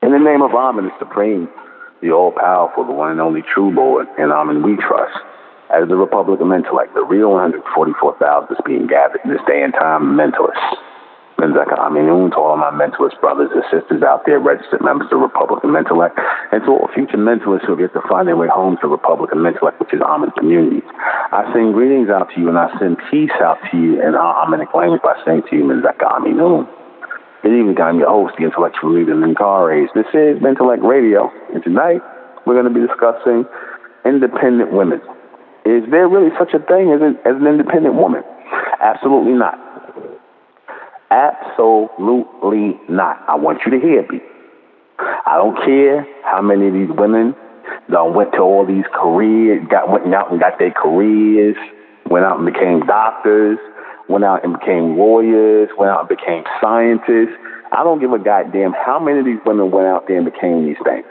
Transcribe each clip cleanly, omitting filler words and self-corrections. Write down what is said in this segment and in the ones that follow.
In the name of Amen, the Supreme, the all-powerful, the one and only true Lord, in Amen we trust. As the Republic of Intellect, the real 144,000 is being gathered in this day and time, mentalists. To all my mentalist brothers and sisters out there, registered members of the Republic of Intellect, and to all future mentalists who get to find their way home to the Republic of Intellect, which is Amen communities. I send greetings out to you, and I send peace out to you in our Amenic language by saying to you, Menzaka Aminun. Good evening, I'm your host, the intellectual leader, MENKARAYZZ. This is Mentellect Radio, and tonight we're going to be discussing independent women. Is there really such a thing as an independent woman? Absolutely not. Absolutely not. I want you to hear me. I don't care how many of these women went to all these careers, went out and got their careers, went out and became doctors, went out and became lawyers, went out and became scientists. I don't give a goddamn how many of these women went out there and became these things.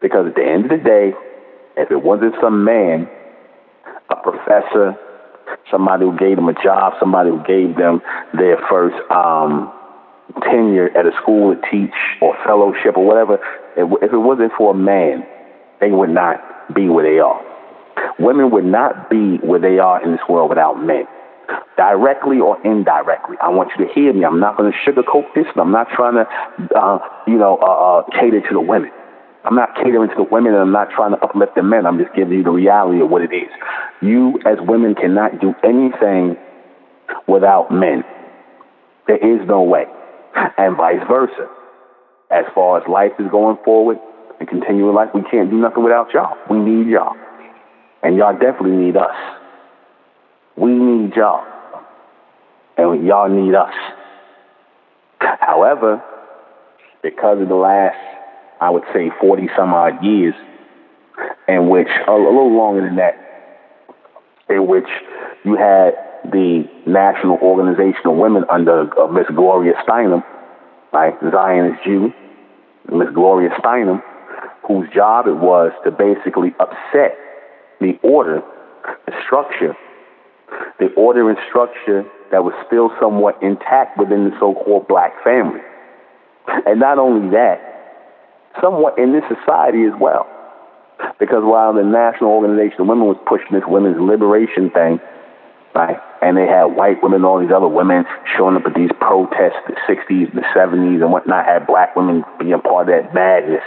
Because at the end of the day, if it wasn't some man, a professor, somebody who gave them a job, somebody who gave them their first tenure at a school to teach or fellowship or whatever, if it wasn't for a man, they would not be where they are. Women would not be where they are in this world without men. Directly or indirectly. I want you to hear me. I'm not going to sugarcoat this. I'm not trying to, cater to the women. I'm not catering to the women, and I'm not trying to uplift the men. I'm just giving you the reality of what it is. You, as women, cannot do anything without men. There is no way. And vice versa. As far as life is going forward and continuing life, we can't do nothing without y'all. We need y'all. And y'all definitely need us. We need y'all, and y'all need us. However, because of the last, I would say, 40-some-odd years, in which, a little longer than that, in which you had the National Organization of Women under Miss Gloria Steinem, right, Zionist Jew, Miss Gloria Steinem, whose job it was to basically upset the order, the structure that was still somewhat intact within the so-called black family. And not only that, somewhat in this society as well. Because while the National Organization of Women was pushing this women's liberation thing, right, and they had white women and all these other women showing up at these protests, the 60s, the 70s, and whatnot, had black women being part of that madness,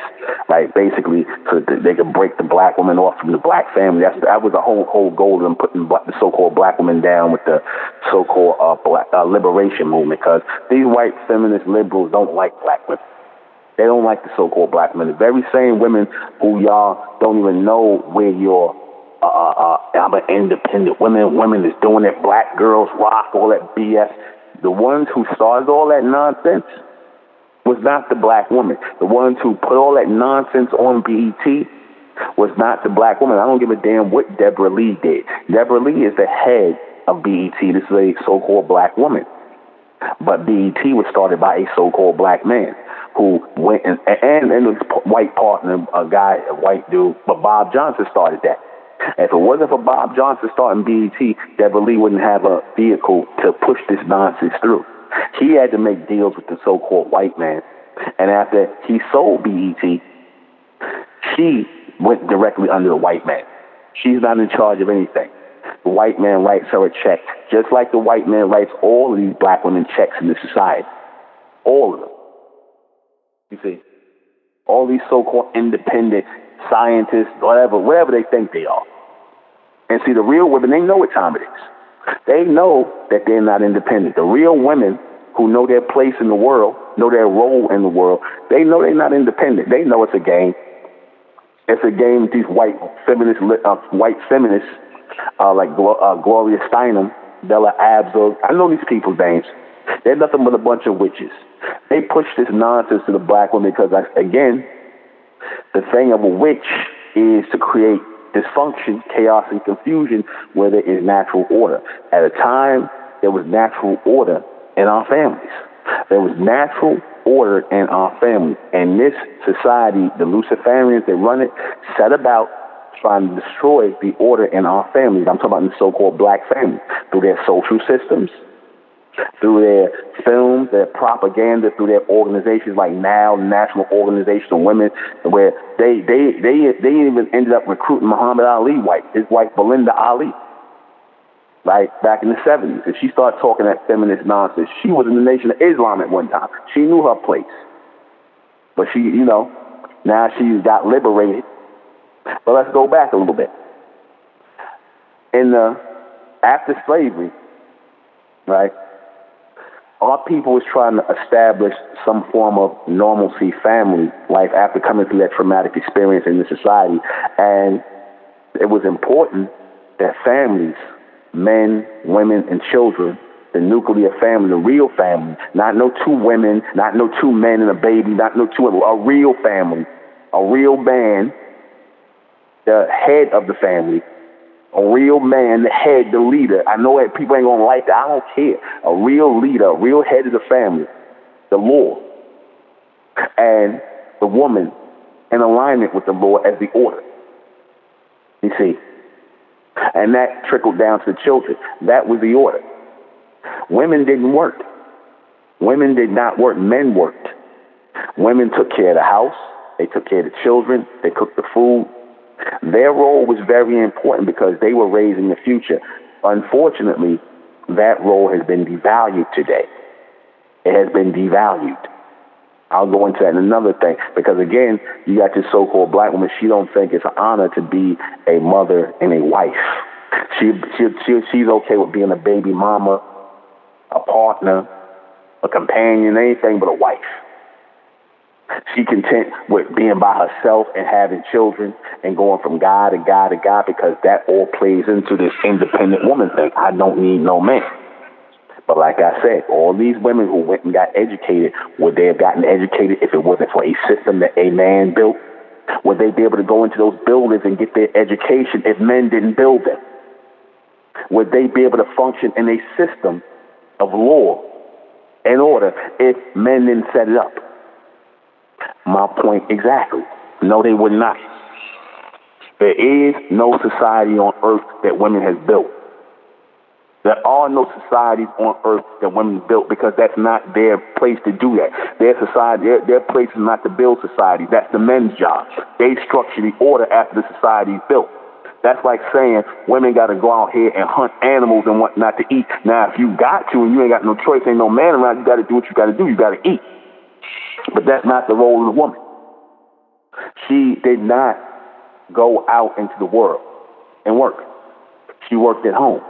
right, basically, so that they could break the black women off from the black family. That was the whole goal of them putting the so-called black women down with the so-called black liberation movement, because these white feminist liberals don't like black women. They don't like the so-called black women. The very same women who y'all don't even know where your I'm an independent women is doing it, black girls rock, all that BS. The ones who started all that nonsense was not the black woman. The ones who put all that nonsense on BET was not the black woman. I don't give a damn what Deborah Lee did. Deborah Lee is the head of BET. This is a so-called black woman. But BET was started by a so-called black man who went and his white partner, a white dude, but Bob Johnson started that. If it wasn't for Bob Johnson starting BET, Deborah Lee wouldn't have a vehicle to push this nonsense through. He had to make deals with the so-called white man. And after he sold BET, she went directly under the white man. She's not in charge of anything. The white man writes her a check, just like the white man writes all of these black women checks in this society. All of them. You see? All these so-called independent scientists, whatever they think they are. And see, the real women, they know what time it is. They know that they're not independent. The real women who know their place in the world, know their role in the world, they know they're not independent. They know it's a game. It's a game with these white feminists like Gloria Steinem, Bella Abzug. I know these people's names. They're nothing but a bunch of witches. They push this nonsense to the black women because, again, the thing of a witch is to create dysfunction, chaos, and confusion where there is natural order. At a time, there was natural order in our families. There was natural order in our families. And this society, the Luciferians that run it, set about trying to destroy the order in our families. I'm talking about in the so-called black family, through their social systems, through their films, their propaganda, through their organizations like NOW, National Organization of Women, where they even ended up recruiting Muhammad Ali, his wife Belinda Ali, right, back in the 70s. And she started talking that feminist nonsense. She was in the Nation of Islam at one time. She knew her place. But she, now she's got liberated. But let's go back a little bit. After slavery, right, our people was trying to establish some form of normalcy, family life after coming through that traumatic experience in the society. And it was important that families, men, women, and children, the nuclear family, the real family, not no two women, not no two men and a baby, not no two, a real family, a real man, the head of the family, a real man, the head, the leader. I know that people ain't going to like that. I don't care. A real leader, a real head of the family, the law, and the woman in alignment with the law as the order. You see? And that trickled down to the children. That was the order. Women didn't work. Women did not work. Men worked. Women took care of the house. They took care of the children. They cooked the food. Their role was very important because they were raising the future. Unfortunately, that role has been devalued today. It has been devalued. I'll go into that in another thing because, again, you got this so-called black woman. She don't think it's an honor to be a mother and a wife. She's okay with being a baby mama, a partner, a companion, anything but a wife. She content with being by herself and having children and going from God to God to God because that all plays into this independent woman thing. I don't need no man. But like I said, all these women who went and got educated, would they have gotten educated if it wasn't for a system that a man built? Would they be able to go into those buildings and get their education if men didn't build them? Would they be able to function in a system of law and order if men didn't set it up? My point exactly. No, they would not. There is no society on earth that women has built. There are no societies on earth that women built because that's not their place to do that. Their society, their place is not to build society. That's the men's job. They structure the order after the society is built. That's like saying women got to go out here and hunt animals and what not to eat. Now, if you got to and you ain't got no choice, ain't no man around, you got to do what you got to do. You got to eat. But that's not the role of the woman. She did not go out into the world and work. She worked at home.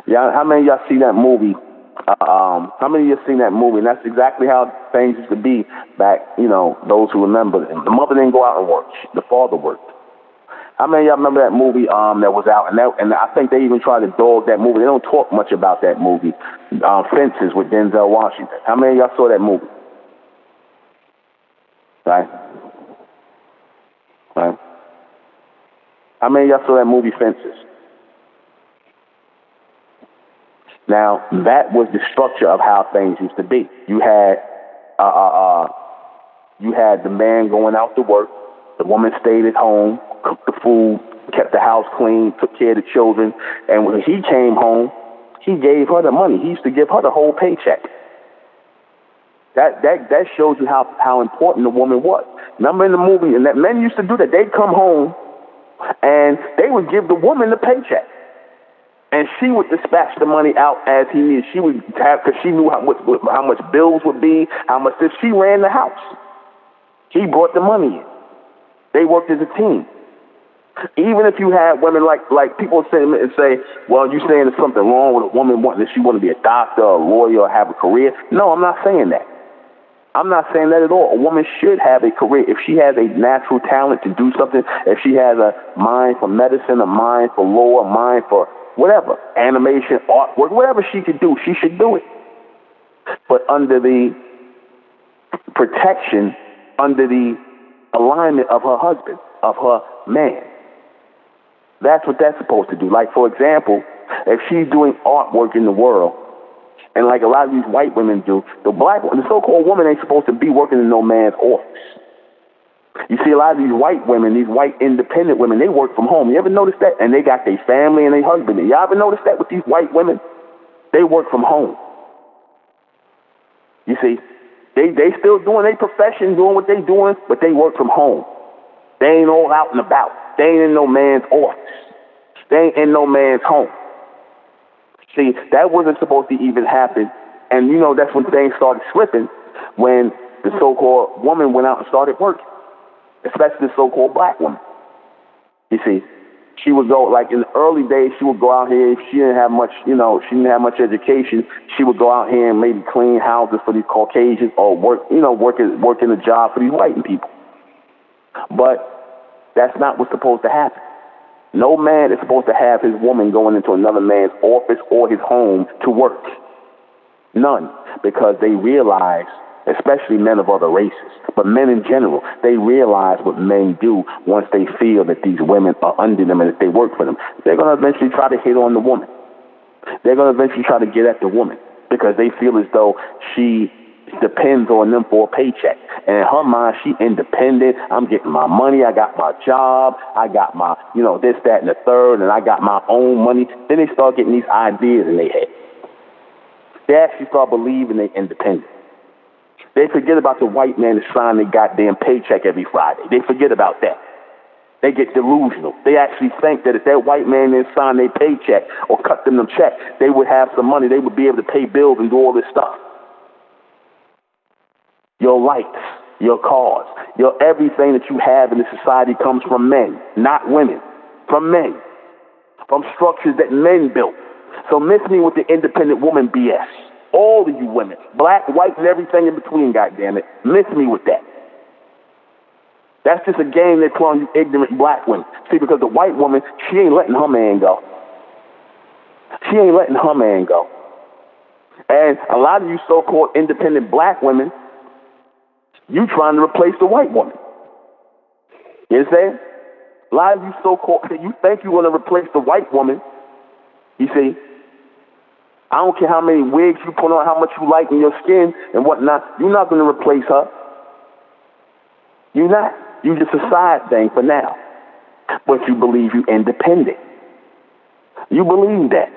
Yeah, how many of y'all see that movie? How many of y'all seen that movie? And that's exactly how things used to be back, those who remember. The mother didn't go out and work. The father worked. How many of y'all remember that movie that was out? And I think they even tried to dog that movie. They don't talk much about that movie, Fences with Denzel Washington. How many of y'all saw that movie? Right? How many of y'all saw that movie, Fences? Now, that was the structure of how things used to be. You had the man going out to work. The woman stayed at home, cooked the food, kept the house clean, took care of the children. And when he came home, he gave her the money. He used to give her the whole paycheck. That shows you how important the woman was. Remember in the movie, and that men used to do that. They'd come home, and they would give the woman the paycheck. And she would dispatch the money out as he needed. She would have, because she knew how much bills would be, how much this. She ran the house. She brought the money in. They worked as a team. Even if you had women like people say, well, you're saying there's something wrong with a woman wanting that she want to be a doctor or a lawyer or have a career. No, I'm not saying that. I'm not saying that at all. A woman should have a career. If she has a natural talent to do something, if she has a mind for medicine, a mind for law, a mind for whatever, animation, artwork, whatever she could do, she should do it. But under the protection, under the alignment of her husband, of her man. That's what that's supposed to do. Like, for example, if she's doing artwork in the world, and like a lot of these white women do, the so-called woman ain't supposed to be working in no man's office. You see a lot of these white women, these white independent women, they work from home. You ever notice that? And they got their family and their husband. Y'all ever notice that with these white women? They work from home. You see, they still doing their profession, doing what they doing, but they work from home. They ain't all out and about. They ain't in no man's office. They ain't in no man's home. See, that wasn't supposed to even happen. And, you know, that's when things started slipping, when the so-called woman went out and started working, especially the so-called black woman. You see, she would go, like in the early days, she would go out here. If she didn't have much, you know, she didn't have much education, she would go out here and maybe clean houses for these Caucasians or work, you know, working a job for these white people. But that's not what's supposed to happen. No man is supposed to have his woman going into another man's office or his home to work. None. Because they realize, especially men of other races, but men in general, they realize what men do once they feel that these women are under them and that they work for them. They're going to eventually try to hit on the woman. They're going to eventually try to get at the woman because they feel as though she depends on them for a paycheck. And in her mind, she independent. I'm getting my money. I got my job. I got my, you know, this, that, and the third, and I got my own money. Then they start getting these ideas in their head. They actually start believing they're independent. They forget about the white man that signed their goddamn paycheck every Friday. They forget about that. They get delusional. They actually think that if that white man didn't sign their paycheck or cut them check, they would have some money. They would be able to pay bills and do all this stuff. Your lights, your cars, your everything that you have in this society comes from men, not women. From men. From structures that men built. So miss me with the independent woman BS. All of you women, black, white, and everything in between, goddammit. Miss me with that. That's just a game they're playing, you ignorant black women. See, because the white woman, she ain't letting her man go. She ain't letting her man go. And a lot of you so-called independent black women, you trying to replace the white woman. You understand? A lot of you so-called, you think you want to replace the white woman. You see, I don't care how many wigs you put on, how much you like in your skin and whatnot. You're not going to replace her. You're not. You're just a side thing for now. But you believe you're independent. You believe that.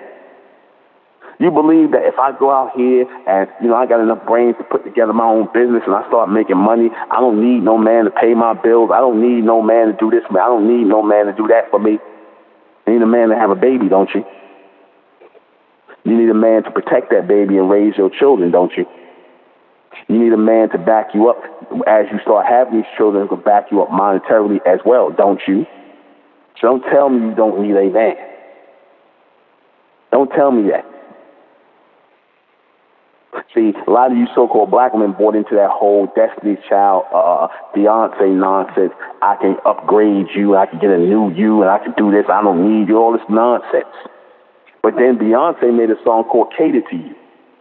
You believe that if I go out here and, you know, I got enough brains to put together my own business and I start making money, I don't need no man to pay my bills. I don't need no man to do this for me. I don't need no man to do that for me. You need a man to have a baby, don't you? You need a man to protect that baby and raise your children, don't you? You need a man to back you up as you start having these children, who can back you up monetarily as well, don't you? So don't tell me you don't need a man. Don't tell me that. See, a lot of you so-called black women bought into that whole Destiny's Child, Beyonce nonsense. I can upgrade you, I can get a new you, and I can do this. I don't need you, all this nonsense. But then Beyonce made a song called Cater to You,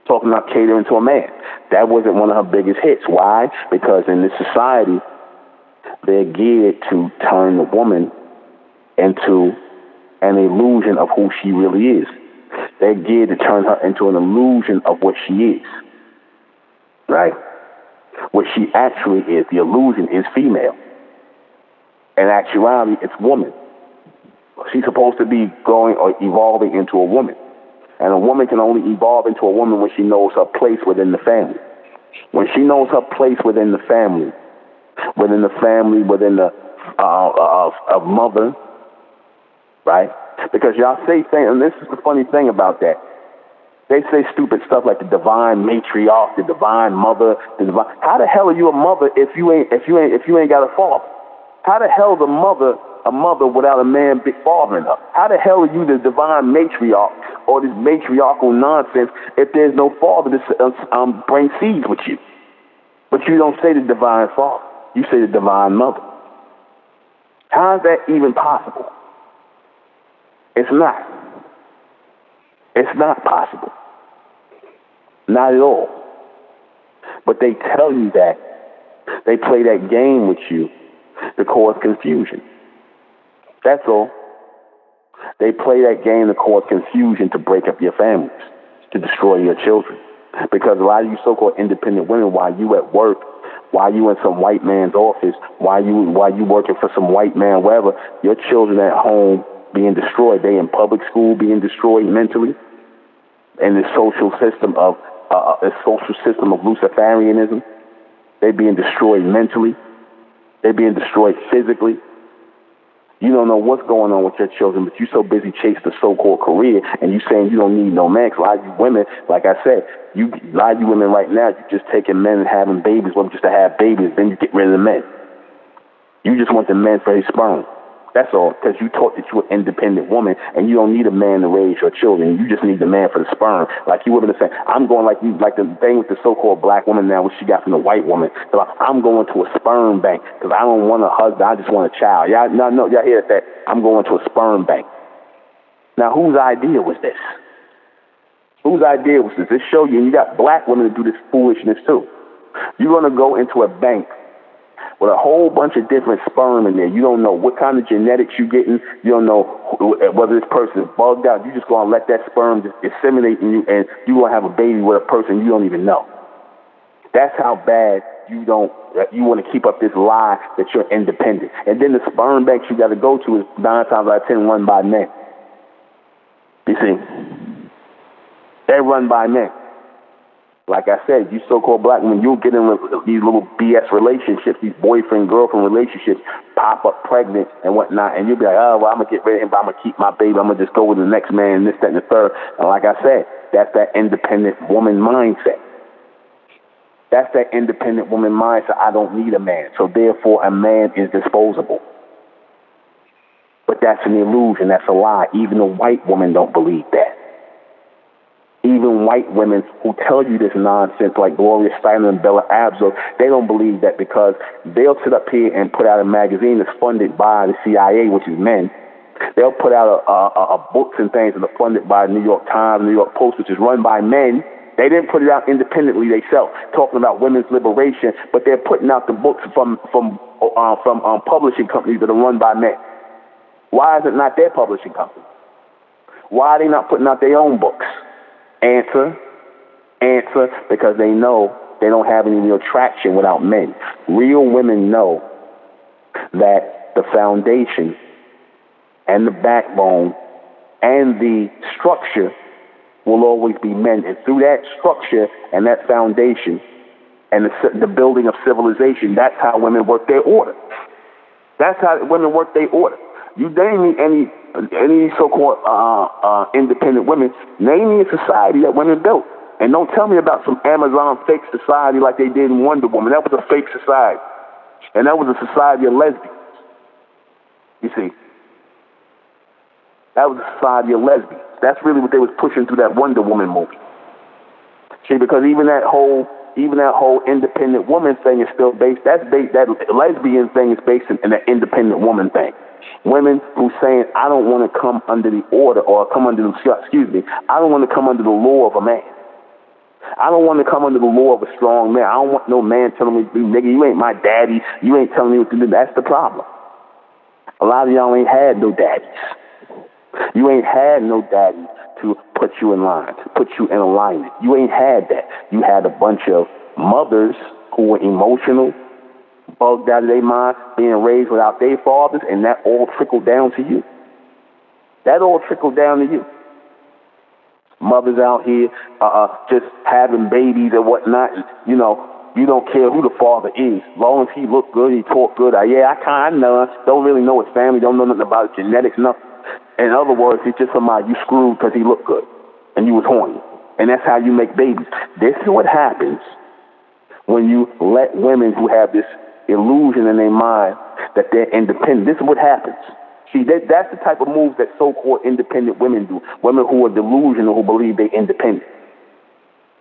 talking about catering to a man. That wasn't one of her biggest hits. Why? Because in this society, they're geared to turn the woman into an illusion of who she really is. They're geared to turn her into an illusion of what she is. Right? What she actually is, the illusion is female. In actuality, it's woman. She's supposed to be growing or evolving into a woman. And a woman can only evolve into a woman when she knows her place within the family. When she knows her place within the family, within the of mother, right? Because y'all say things, and this is the funny thing about that. They say stupid stuff like the divine matriarch, the divine mother, the divine. How the hell are you a mother if you ain't got a father? How the hell is a mother without a man big fathering her? How the hell are you the divine matriarch or this matriarchal nonsense if there's no father to bring seeds with you? But you don't say the divine father. You say the divine mother. How is that even possible? It's not. It's not possible. Not at all. But they tell you that. They play that game with you to cause confusion. That's all. They play that game to cause confusion, to break up your families, to destroy your children. Because a lot of you so-called independent women, while you at work while you in some white man's office, while you working for some white man, wherever, your children at home being destroyed. They in public school being destroyed mentally, and the social system of Luciferianism. They being destroyed mentally. They being destroyed physically. You don't know what's going on with your children, but you're so busy chasing the so-called career, and you saying you don't need no man. 'Cause a lot of you women, like I said, a lot of you women right now, you just taking men and having babies, well, just to have babies, then you get rid of the men. You just want the men for his sperm. That's all, because you taught that you're an independent woman, and you don't need a man to raise your children. You just need the man for the sperm. Like you women are saying, I'm going like the thing with the so-called black woman now, what she got from the white woman. So I'm going to a sperm bank because I don't want a husband. I just want a child. Y'all hear that? I'm going to a sperm bank. Now, whose idea was this? Whose idea was this? This show you, and you got black women to do this foolishness too. You're going to go into a bank with a whole bunch of different sperm in there. You don't know what kind of genetics you're getting. You don't know whether this person is bugged out. You just going to let that sperm just disseminate in you, and you're going to have a baby with a person you don't even know. That's how bad you want to keep up this lie that you're independent. And then the sperm banks you got to go to is 9 times out of 10 run by men. You see? They're run by men. Like I said, you so-called black women, you'll get in these little BS relationships, these boyfriend-girlfriend relationships, pop up pregnant and whatnot, and you'll be like, oh, well, I'm going to get rid of him, but I'm going to keep my baby. I'm going to just go with the next man, this, that, and the third. And like I said, that's that independent woman mindset. That's that independent woman mindset. I don't need a man, so therefore a man is disposable. But that's an illusion. That's a lie. Even the white women don't believe that. Even white women who tell you this nonsense, like Gloria Steinem and Bella Abzug, they don't believe that, because they'll sit up here and put out a magazine that's funded by the CIA, which is men. They'll put out books and things that are funded by the New York Times, New York Post, which is run by men. They didn't put it out independently themselves, talking about women's liberation, but they're putting out the books from publishing companies that are run by men. Why is it not their publishing company? Why are they not putting out their own books? Answer, because they know they don't have any real traction without men. Real women know that the foundation and the backbone and the structure will always be men. And through that structure and that foundation and the building of civilization, that's how women work their order. That's how women work their order. You name me any so-called independent women, name me a society that women built. And don't tell me about some Amazon fake society like they did in Wonder Woman. That was a fake society. And that was a society of lesbians. You see? That was a society of lesbians. That's really what they was pushing through that Wonder Woman movie. See, because even that whole independent woman thing is still based, that lesbian thing is based in that independent woman thing. Women who saying, I don't want to come under the order or I don't want to come under the law of a man. I don't want to come under the law of a strong man. I don't want no man telling me, nigga, you ain't my daddy. You ain't telling me what to do. That's the problem. A lot of y'all ain't had no daddies. You ain't had no daddy to put you in line, to put you in alignment. You ain't had that. You had a bunch of mothers who were emotional, bugged out of their mind, being raised without their fathers, and that all trickled down to you. That all trickled down to you. Mothers out here just having babies and whatnot, and, you don't care who the father is. As long as he look good, he talk good. I kind of know. Don't really know his family, don't know nothing about his genetics, nothing. In other words, it's just somebody you screwed because he looked good and you was horny. And that's how you make babies. This is what happens when you let women who have this illusion in their mind that they're independent. This is what happens. See, that's the type of moves that so-called independent women do. Women who are delusional, who believe they're independent.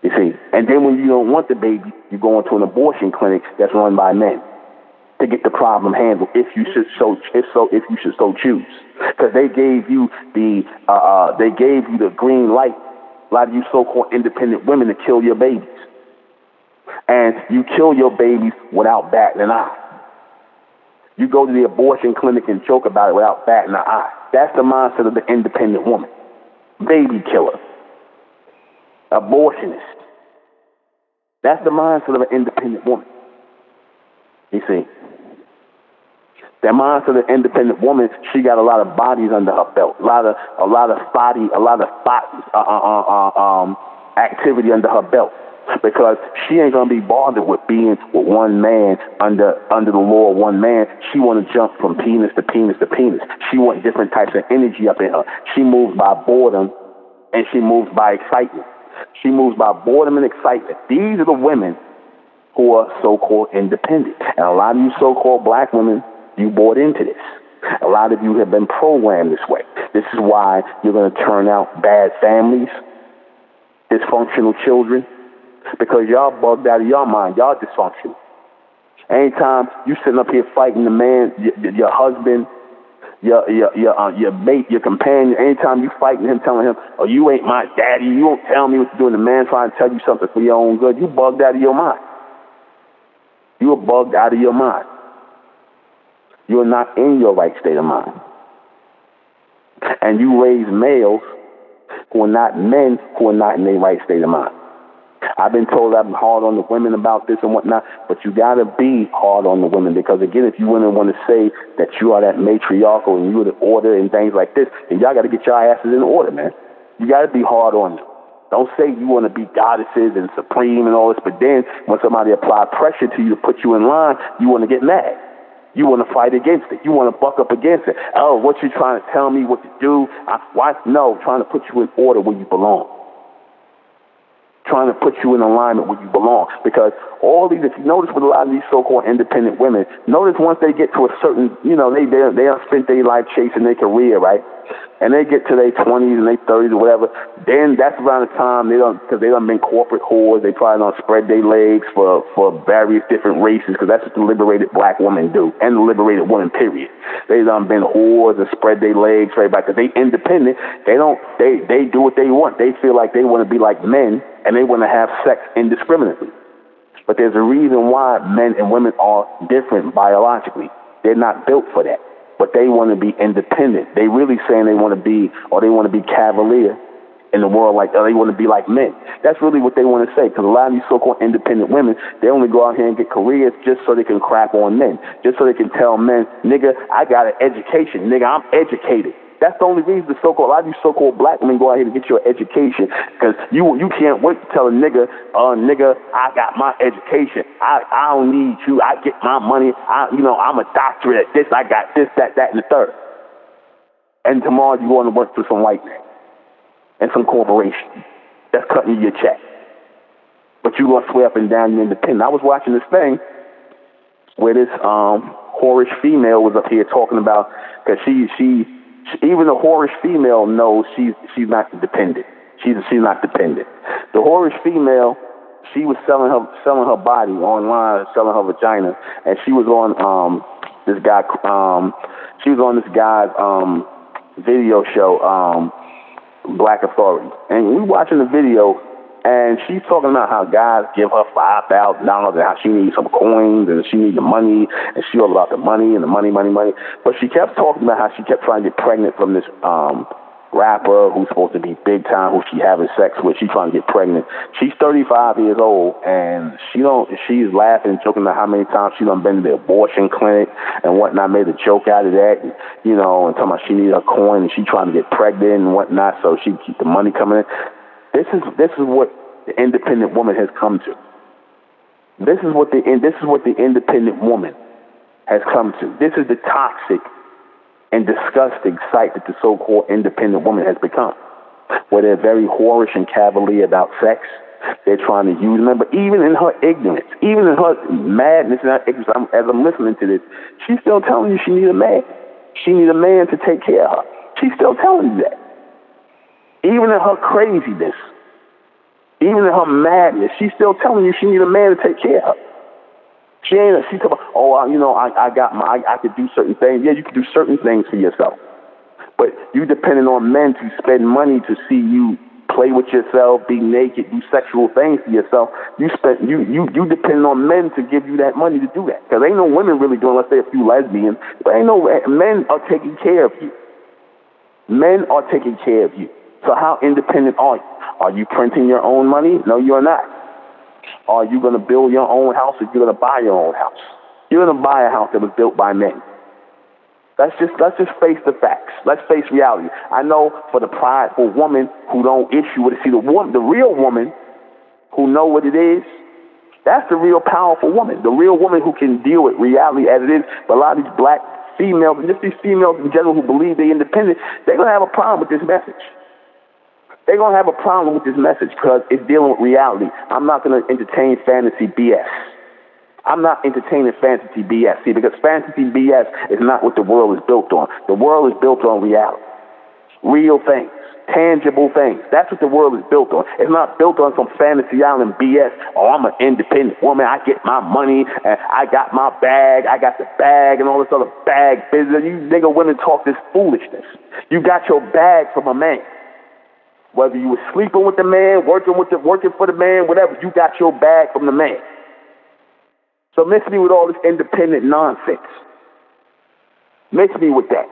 You see? And then when you don't want the baby, you go into an abortion clinic that's run by men to get the problem handled, if you should so choose. Because they gave you the green light, a lot of you so-called independent women, to kill your babies. And you kill your babies without batting an eye. You go to the abortion clinic and joke about it without batting an eye. That's the mindset of the independent woman. Baby killer. Abortionist. That's the mindset of an independent woman. You see. That mindset of the independent woman, she got a lot of bodies under her belt, a lot of activity under her belt, because she ain't gonna be bothered with being with one man under the law of one man. She want to jump from penis to penis to penis. She want different types of energy up in her. She moves by boredom, and she moves by excitement. She moves by boredom and excitement. These are the women who are so-called independent, and a lot of you so-called black women, you bought into this. A lot of you have been programmed this way. This is why you're going to turn out bad families, dysfunctional children, because y'all bugged out of your mind. Y'all dysfunctional. Anytime you sitting up here fighting the man, your husband, your mate, your companion, anytime you fighting him, telling him, oh, you ain't my daddy, you won't tell me what to do, and the man trying to tell you something for your own good, you bugged out of your mind. You are bugged out of your mind. You're not in your right state of mind. And you raise males who are not men, who are not in their right state of mind. I've been told I'm hard on the women about this and whatnot, but you got to be hard on the women, because, again, if you women want to say that you are that matriarchal and you're the order and things like this, then y'all got to get your asses in order, man. You got to be hard on them. Don't say you want to be goddesses and supreme and all this, but then when somebody apply pressure to you to put you in line, you want to get mad. You want to fight against it. You want to buck up against it. Oh, what you trying to tell me what to do? Why? No, trying to put you in order where you belong. Trying to put you in alignment where you belong. Because all these, if you notice with a lot of these so-called independent women, notice once they get to a certain, they have spent their life chasing their career, right? And they get to their 20s and their 30s or whatever, then that's around the time because they done been corporate whores. They probably don't spread their legs for various different races, because that's what the liberated black women do, and the liberated women, period. They done been whores and spread their legs for everybody, because they independent. They do what they want. They feel like they want to be like men, and they want to have sex indiscriminately. But there's a reason why men and women are different biologically. They're not built for that. But they want to be independent. They really saying they want to be, or they want to be cavalier in the world, like, or they want to be like men. That's really what they want to say, because a lot of these so-called independent women, they only go out here and get careers just so they can crap on men, just so they can tell men, nigga, I got an education, nigga, I'm educated. That's the only reason a lot of you so-called black women go out here to get your education, because you can't wait to tell a nigga, nigga, I got my education. I don't need you. I get my money. I'm a doctorate at this. I got this, that, and the third. And tomorrow you going to work for some white man and some corporation that's cutting you your check. But you going to swear up and down you're independent. I was watching this thing where this whorish female was up here talking about, because she even the whorish female knows she's not dependent. She's not dependent. The whorish female, she was selling her body online, selling her vagina, and she was on this guy's video show, Black Authority. And we watching the video, and she's talking about how guys give her $5,000 and how she needs some coins and she needs the money, and she all about the money and the money. But she kept talking about how she kept trying to get pregnant from this rapper who's supposed to be big time, who she having sex with. She's trying to get pregnant. She's 35 years old, and she's laughing and joking about how many times she done been to the abortion clinic and whatnot, made a joke out of that, and talking about she needed a coin and she trying to get pregnant and whatnot, so she keep the money coming in. This is what the independent woman has come to. This is what the independent woman has come to. This is the toxic and disgusting sight that the so-called independent woman has become, where they're very whorish and cavalier about sex. They're trying to use them. But even in her ignorance, even in her madness and her ignorance, as I'm listening to this, she's still telling you she needs a man. She needs a man to take care of her. She's still telling you that. Even in her craziness, even in her madness, she's still telling you she needs a man to take care of her. She's talking about, I could do certain things. Yeah, you can do certain things for yourself. But you depending on men to spend money to see you play with yourself, be naked, do sexual things for yourself. You depend on men to give you that money to do that. Because ain't no women really doing, let's say a few lesbians, but men are taking care of you. Men are taking care of you. So how independent are you? Are you printing your own money? No, you're not. Are you going to build your own house or you're going to buy your own house? You're going to buy a house that was built by men. Let's just face the facts. Let's face reality. I know for the prideful woman who don't issue with it, see the real woman who know what it is, that's the real powerful woman. The real woman who can deal with reality as it is. But a lot of these black females, and just these females in general who believe they're independent, they're going to have a problem with this message. They're going to have a problem with this message because it's dealing with reality. I'm not going to entertain fantasy BS. I'm not entertaining fantasy BS. See, because fantasy BS is not what the world is built on. The world is built on reality. Real things. Tangible things. That's what the world is built on. It's not built on some fantasy island BS. Oh, I'm an independent woman. I get my money and I got my bag. I got the bag and all this other bag business. You nigga women talk this foolishness. You got your bag from a man. Whether you were sleeping with the man, working for the man, whatever, you got your bag from the man. So miss me with all this independent nonsense. Miss me with that.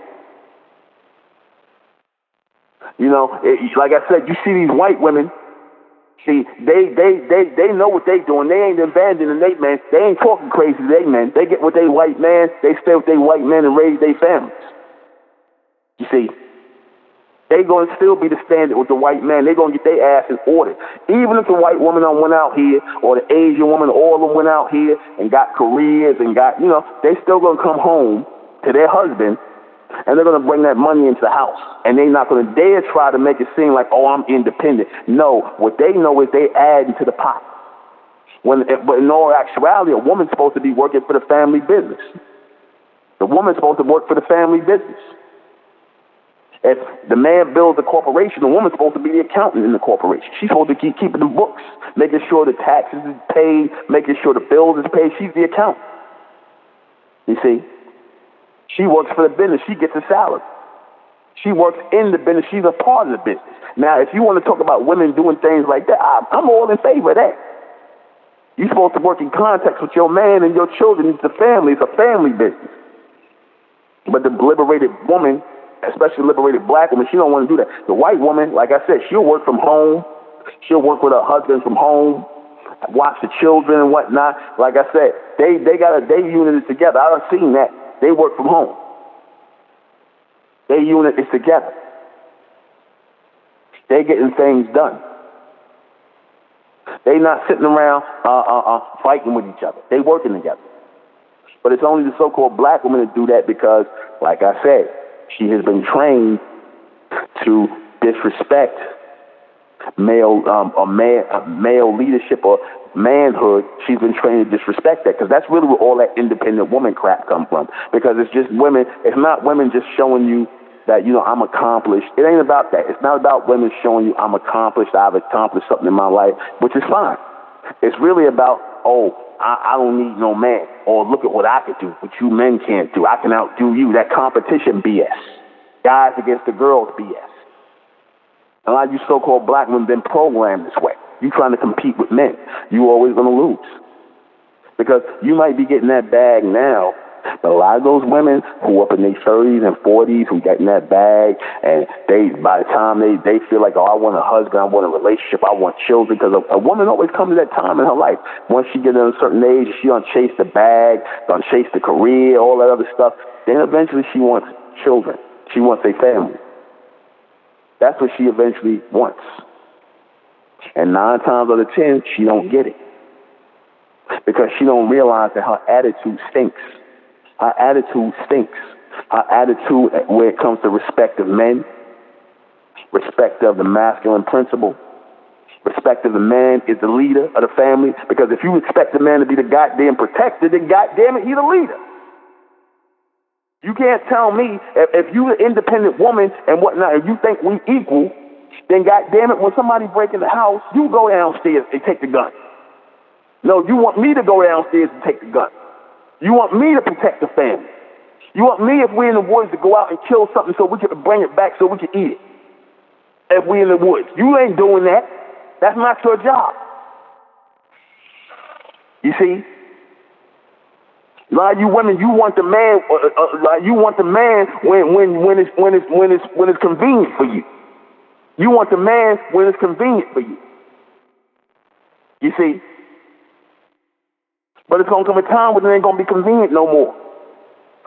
You know, like I said, you see these white women. See, they know what they doing. They ain't abandoning they men. They ain't talking crazy to they men. They get with they white man. They stay with they white men and raise their families. You see, they gonna still be the standard with the white man. They gonna get their ass in order. Even if the white woman went out here, or the Asian woman, all of them went out here and got careers and got, you know, they still gonna come home to their husband. And they're going to bring that money into the house. And they're not going to dare try to make it seem like, oh, I'm independent. No, what they know is they add into the pot. But in all actuality, a woman's supposed to be working for the family business. The woman's supposed to work for the family business. If the man builds a corporation, the woman's supposed to be the accountant in the corporation. She's supposed to keep keeping the books, making sure the taxes is paid, making sure the bills is paid. She's the accountant. You see? She works for the business. She gets a salary. She works in the business. She's a part of the business. Now, if you want to talk about women doing things like that, I'm all in favor of that. You're supposed to work in context with your man and your children. It's a family. It's a family business. But the liberated woman, especially liberated black woman, she don't want to do that. The white woman, like I said, she'll work from home. She'll work with her husband from home, watch the children and whatnot. Like I said, they unit it together. I've seen that. They work from home. Their unit is together. They getting things done. They not sitting around fighting with each other. They working together. But it's only the so-called black woman that do that because, like I said, she has been trained to disrespect male leadership or manhood. She's been trained to disrespect that because that's really where all that independent woman crap comes from. Because it's just women. It's not women just showing you that, you know, I'm accomplished. It ain't about that. It's not about women showing you I'm accomplished. I've accomplished something in my life, which is fine. It's really about, oh, I don't need no man. Or look at what I could do, what you men can't do. I can outdo you. That competition BS. Guys against the girls BS. A lot of you so-called black women been programmed this way. You trying to compete with men. You always going to lose. Because you might be getting that bag now, but a lot of those women who up in their 30s and 40s who getting that bag, and by the time they feel like, oh, I want a husband, I want a relationship, I want children, because a woman always comes to that time in her life. Once she gets to a certain age, she gonna chase the bag, gonna chase the career, all that other stuff. Then eventually she wants children. She wants a family. That's what she eventually wants. And 9 times out of 10, she don't get it. Because she don't realize that her attitude stinks. Her attitude stinks. Her attitude where it comes to respect of men, respect of the masculine principle, respect of the man is the leader of the family. Because if you expect the man to be the goddamn protector, then goddamn it, he's the leader. You can't tell me if you're an independent woman and whatnot, and you think we equal, then goddamn it, when somebody break in the house, you go downstairs and take the gun. No, you want me to go downstairs and take the gun. You want me to protect the family. You want me, if we're in the woods, to go out and kill something so we can bring it back so we can eat it. If we're in the woods. You ain't doing that. That's not your job. You see? A lot of you women, you want the man. You want the man when it's convenient for you. You want the man when it's convenient for you. You see? But it's going to come a time when it ain't going to be convenient no more.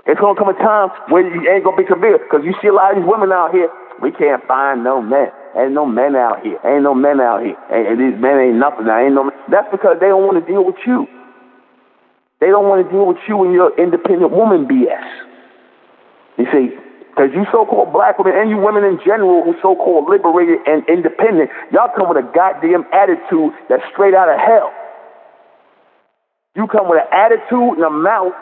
It's going to come a time when it ain't going to be convenient. Because you see a lot of these women out here, we can't find no men. Ain't no men out here. Ain't no men out here. And these men ain't nothing. Ain't no men. That's because they don't want to deal with you. They don't want to deal with you and your independent woman BS. You see, because you so-called black women and you women in general who so-called liberated and independent, y'all come with a goddamn attitude that's straight out of hell. You come with an attitude and a mouth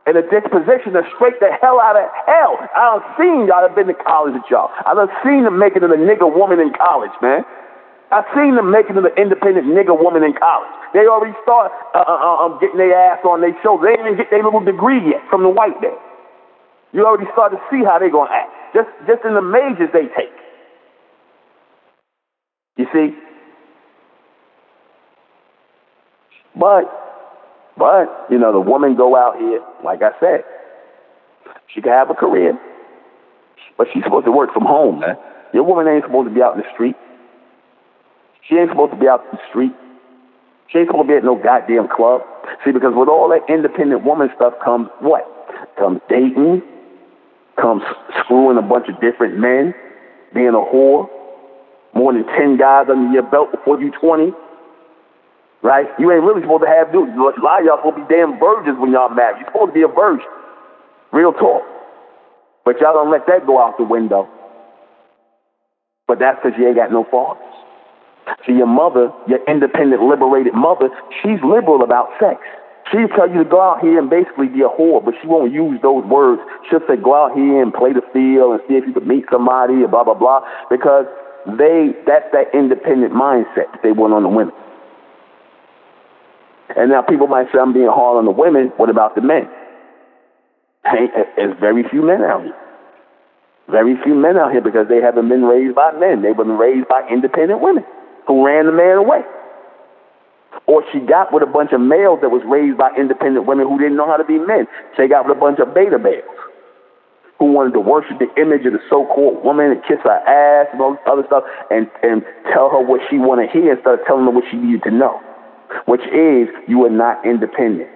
and a disposition that's straight the hell out of hell. I done seen y'all that been to college with y'all. I done seen them making it a nigga woman in college, man. I seen them making it an independent nigga woman in college. They already start getting their ass on their shoulders. They didn't even get their little degree yet from the white man. You already start to see how they gonna act. Just in the majors they take. You see? But, you know, the woman go out here, like I said, she can have a career, but she's supposed to work from home, man. Your woman ain't supposed to be out in the street. She ain't supposed to be out in the street. She ain't supposed to be at no goddamn club. See, because with all that independent woman stuff comes what? Comes dating, comes screwing a bunch of different men, being a whore, more than 10 guys under your belt before you 20. Right? You ain't really supposed to have dudes. A lot of y'all supposed to be damn virgins when y'all married. You're supposed to be a virgin. Real talk. But y'all don't let that go out the window. But that's because you ain't got no fathers. See, your mother, your independent, liberated mother, she's liberal about sex. She'll tell you to go out here and basically be a whore, but she won't use those words. She'll say, go out here and play the field and see if you can meet somebody and blah, blah, blah. Because that's that independent mindset that they want on the women. And now people might say, I'm being hard on the women. What about the men? Hey, there's very few men out here. Very few men out here because they haven't been raised by men. They've been raised by independent women who ran the man away. Or she got with a bunch of males that was raised by independent women who didn't know how to be men. She got with a bunch of beta males who wanted to worship the image of the so-called woman and kiss her ass and all this other stuff and tell her what she wanted to hear instead of telling her what she needed to know. Which is, you are not independent.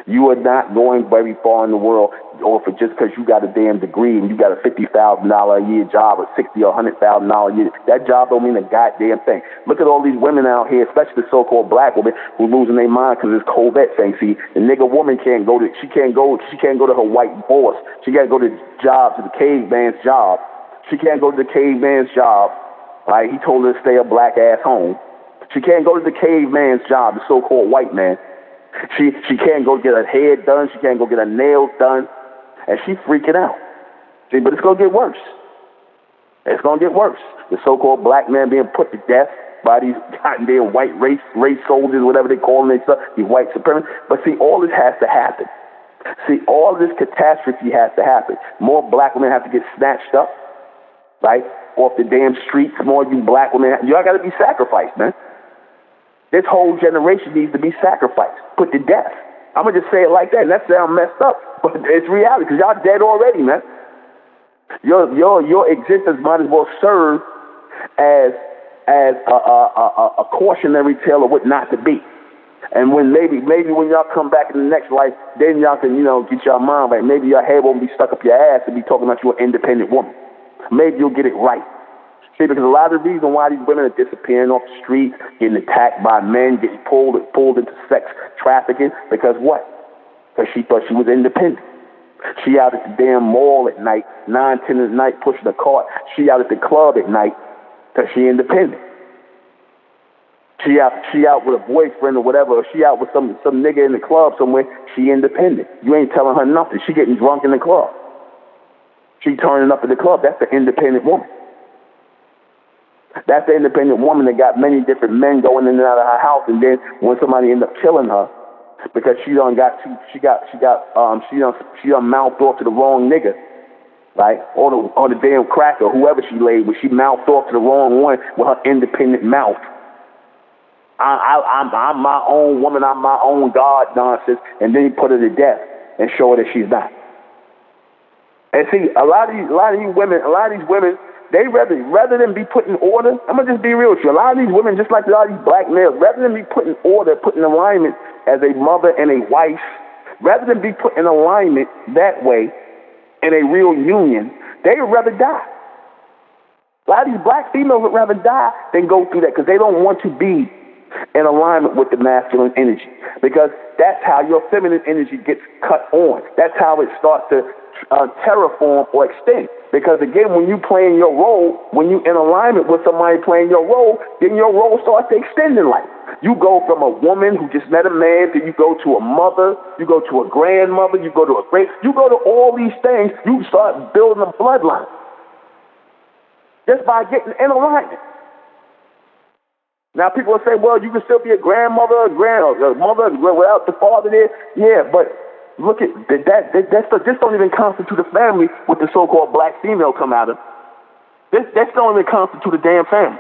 You are not going very far in the world, or for just because you got a damn degree and you got a $50,000 a year job or $60,000 or $100,000 a year, that job don't mean a goddamn thing. Look at all these women out here, especially the so-called black women who losing their mind because it's COVID thing. See, the nigga woman can't go to her white boss. She can't go to the job, to the caveman's job. She can't go to the caveman's job. Right? He told her to stay a black ass home. She can't go to the caveman's job, the so-called white man. She can't go get her hair done. She can't go get her nails done. And she's freaking out. See, but it's going to get worse. It's going to get worse. The so-called black man being put to death by these goddamn white race soldiers, whatever they call them, these white supremacists. But see, all this has to happen. See, all this catastrophe has to happen. More black women have to get snatched up, right, off the damn streets. More of you black women, y'all got to be sacrificed, man. This whole generation needs to be sacrificed, put to death. I'm going to just say it like that, and that sounds messed up, but it's reality, because y'all dead already, man. Your existence might as well serve as a cautionary tale of what not to be. And when maybe when y'all come back in the next life, then y'all can, get your mind right. Maybe your head won't be stuck up your ass and be talking about you an independent woman. Maybe you'll get it right. See, because a lot of the reason why these women are disappearing off the street, getting attacked by men, getting pulled into sex trafficking, because what? Because she thought she was independent. She out at the damn mall at night, 9, 10 at night, pushing a cart. She out at the club at night because she independent. She out with a boyfriend or whatever, or she out with some nigga in the club somewhere. She independent. You ain't telling her nothing. She getting drunk in the club. She turning up at the club. That's the independent woman. That's the independent woman that got many different men going in and out of her house, and then when somebody end up killing her because she done mouthed off to the wrong nigga, right? Or the damn cracker, whoever she laid with, she mouthed off to the wrong one with her independent mouth. I'm my own woman, I'm my own God nonsense, and then he put her to death and show her that she's not. And see, a lot of these women, they rather than be put in order, I'm going to just be real with you. A lot of these women, just like a lot of these black males, rather than be put in order, put in alignment as a mother and a wife, rather than be put in alignment that way in a real union, they would rather die. A lot of these black females would rather die than go through that because they don't want to be in alignment with the masculine energy, because that's how your feminine energy gets cut on. That's how it starts to terraform or extend. Because again, when you playing your role, when you in alignment with somebody playing your role, then your role starts to extend in life. You go from a woman who just met a man, then you go to a mother, you go to a grandmother, you go to you go to all these things. You start building a bloodline just by getting in alignment. Now people will say, well, you can still be a grandmother, a mother without the father there. Yeah, but look at that. This don't even constitute a family with the so-called black female come out of. This don't even constitute a damn family.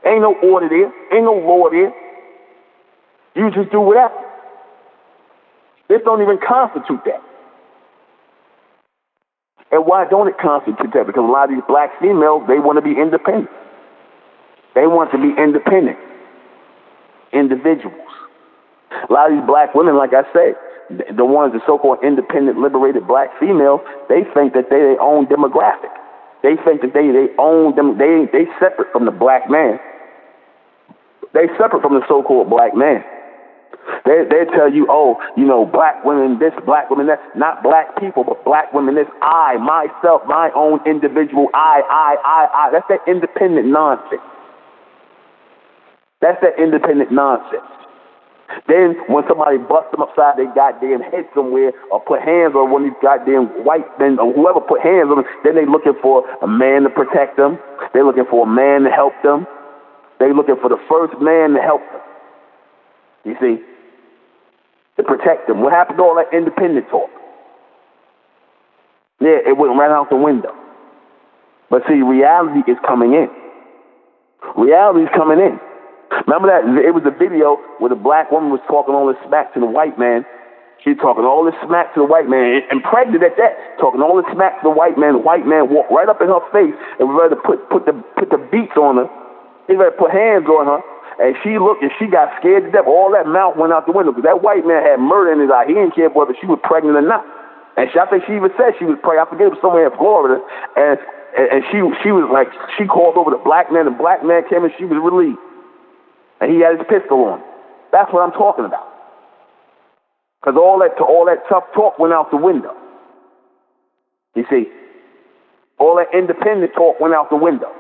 Ain't no order there. Ain't no law there. You just do whatever. This don't even constitute that. And why don't it constitute that? Because a lot of these black females, they want to be independent. They want to be independent individuals. A lot of these black women, like I said, the ones, the so-called independent, liberated black females, they think that they their own demographic. They think that they own them. They separate from the black man. They separate from the so-called black man. They tell you, oh, you know, black women this, black women that. Not black people, but black women this. I, myself, my own individual, I. That's that independent nonsense. That's that independent nonsense. Then when somebody busts them upside their goddamn head somewhere or put hands on one of these goddamn white men or whoever put hands on them, then they looking for a man to protect them. They're looking for a man to help them. They're looking for the first man to help them. You see? To protect them. What happened to all that independent talk? Yeah, it went right out the window. But see, reality is coming in. Reality is coming in. Remember that? It was a video where the black woman was talking all this smack to the white man. She talking all this smack to the white man, impregnated at that, talking all this smack to the white man. The white man walked right up in her face and was ready to put the beats on her. He was ready to put hands on her. And she looked and she got scared to death. All that mouth went out the window because that white man had murder in his eye. He didn't care whether she was pregnant or not. And I think she even said she was pregnant. I forget, it was somewhere in Florida. And she was like, she called over the black man. The black man came and she was relieved. And he had his pistol on. That's what I'm talking about. Because all that tough talk went out the window. You see, all that independent talk went out the window.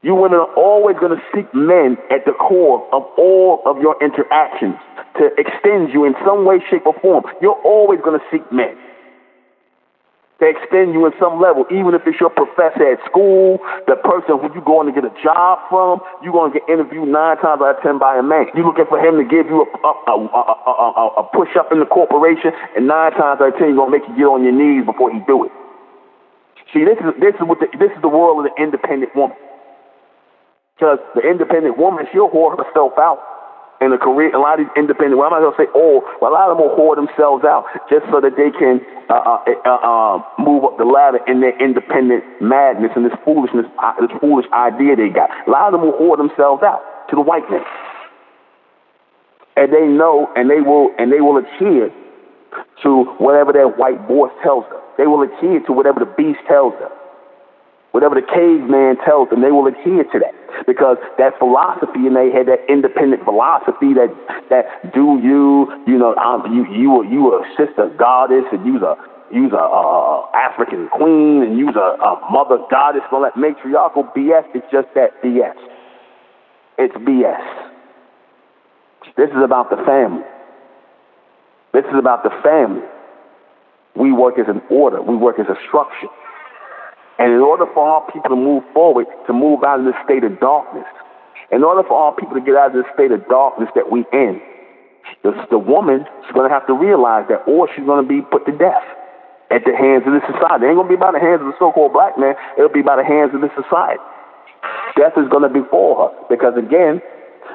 You women are always going to seek men at the core of all of your interactions to extend you in some way, shape, or form. You're always going to seek men to extend you in some level, even if it's your professor at school, the person who you're going to get a job from. You're going to get interviewed 9 times out of 10 by a man. You're looking for him to give you a push-up in the corporation, and 9 times out of 10 you're going to make you get on your knees before he do it. See, this is the world of the independent woman. Because the independent woman, she'll whore herself out in a career. A lot of these independent, well, I'm not going to say all, but a lot of them will whore themselves out just so that they can move up the ladder in their independent madness and this foolishness, this foolish idea they got. A lot of them will whore themselves out to the white man. And they know, and they will adhere to whatever that white boss tells them. They will adhere to whatever the beast tells them. Whatever the caveman tells them, they will adhere to that. Because that philosophy in their head, that independent philosophy, that you a sister goddess, and you's a African queen, and you's a mother goddess, all that matriarchal BS, it's just that BS. It's BS. This is about the family. This is about the family. We work as an order. We work as a structure. And in order for our people to move forward, to move out of this state of darkness, in order for our people to get out of this state of darkness that we in, the woman is going to have to realize that, or she's going to be put to death at the hands of this society. It ain't going to be by the hands of the so-called black man. It'll be by the hands of this society. Death is going to befall her. Because, again,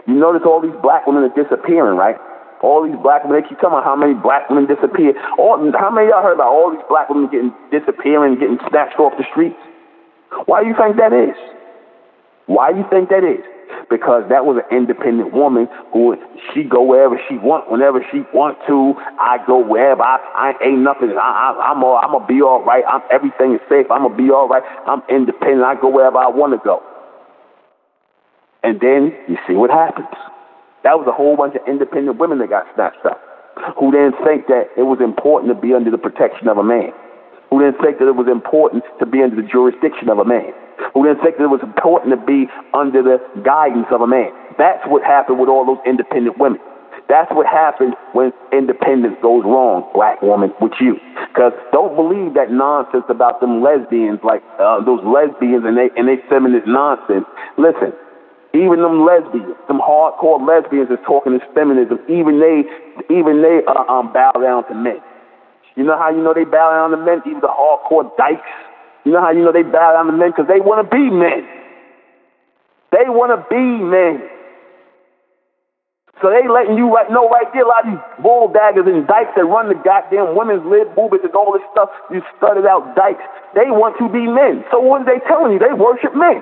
you notice all these black women are disappearing, right? All these black women, they keep talking about how many black women disappear. How many of y'all heard about all these black women disappearing, getting snatched off the streets? Why do you think that is? Why do you think that is? because that was an independent woman who she go wherever she want, whenever she want to. I go wherever. I ain't nothing. I'm gonna be all right. Everything is safe. I'm gonna be all right. I'm independent. I go wherever I want to go. And then you see what happens. That was a whole bunch of independent women that got snatched up, who didn't think that it was important to be under the protection of a man, who didn't think that it was important to be under the jurisdiction of a man, who didn't think that it was important to be under the guidance of a man. That's what happened with all those independent women. That's what happens when independence goes wrong, black woman, with you. Because don't believe that nonsense about them lesbians, like those lesbians and they feminist nonsense. Listen, even them lesbians, them hardcore lesbians is talking this feminism. Even they bow down to men. You know how you know they bow down to men? Even the hardcore dykes. You know how you know they bow down to men? Because they want to be men. They want to be men. So they letting you know right there, a lot of these bulldaggers and dykes that run the goddamn women's lib movements and all this stuff, you studied out dykes, they want to be men. So what are they telling you? They worship men.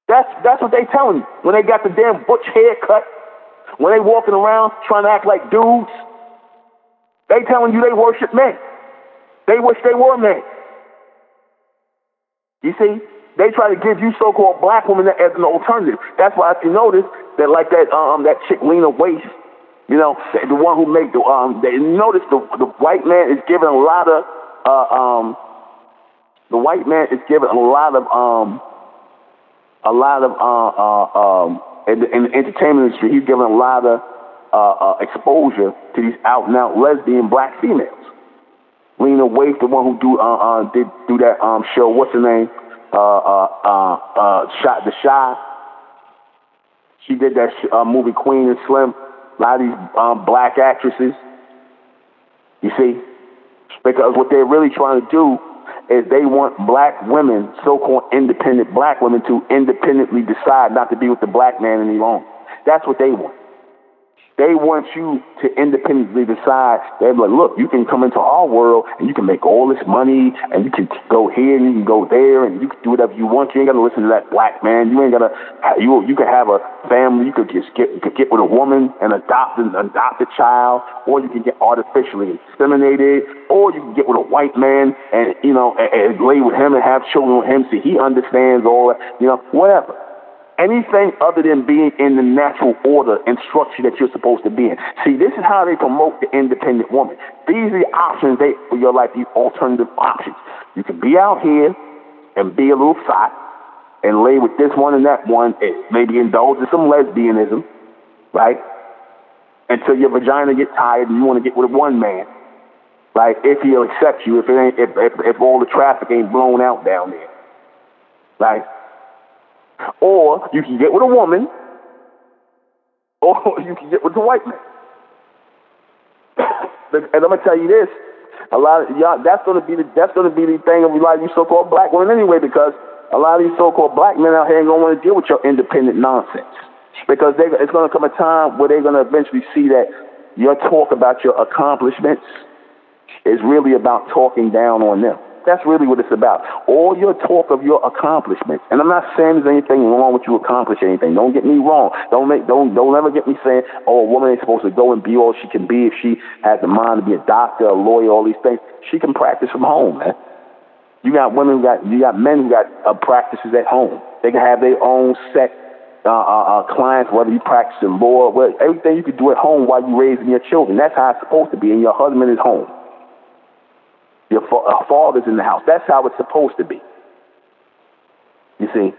That's what they telling you. When they got the damn butch haircut, when they walking around trying to act like dudes, they telling you they worship men. They wish they were men. You see? They try to give you so-called black women as an alternative. That's why if you notice that like that chick Lena Waithe, you know, the one who made they notice the white man is giving a lot of in the entertainment industry, he's giving a lot of exposure to these out and out lesbian black females. Lena Waithe, the one who did that show, what's her name? Shot the Shy. She did that movie Queen and Slim. A lot of these black actresses. You see? Because what they're really trying to do is they want black women, so-called independent black women, to independently decide not to be with the black man any longer. That's what they want. They want you to independently decide. They're like, look, you can come into our world and you can make all this money and you can go here and you can go there and you can do whatever you want. You ain't got to listen to that black man. You ain't got to. You can have a family. You could get with a woman and adopt a child, or you can get artificially inseminated, or you can get with a white man and and lay with him and have children with him. So he understands all that. Whatever. Anything other than being in the natural order and structure that you're supposed to be in. See, this is how they promote the independent woman. These are the options for your life, these alternative options. You can be out here and be a little fat and lay with this one and that one, and maybe indulge in some lesbianism, right? Until your vagina gets tired and you want to get with one man. Like, if he'll accept you, if all the traffic ain't blown out down there. Right? Or you can get with a woman, or you can get with the white man. And I'm gonna tell you this: a lot of y'all, that's gonna be the thing of a lot of you so-called black women anyway, because a lot of these so-called black men out here ain't gonna want to deal with your independent nonsense, because it's gonna come a time where they're gonna eventually see that your talk about your accomplishments is really about talking down on them. That's really what it's about. All your talk of your accomplishments. And I'm not saying there's anything wrong with you accomplish anything. Don't get me wrong. Don't ever get me saying, oh, a woman ain't supposed to go and be all she can be if she has the mind to be a doctor, a lawyer, all these things. She can practice from home, man. You got men who got practices at home. They can have their own set clients, whether you practice in law, everything you can do at home while you're raising your children. That's how it's supposed to be, and your husband is home. Your father's in the house. That's how it's supposed to be. You see?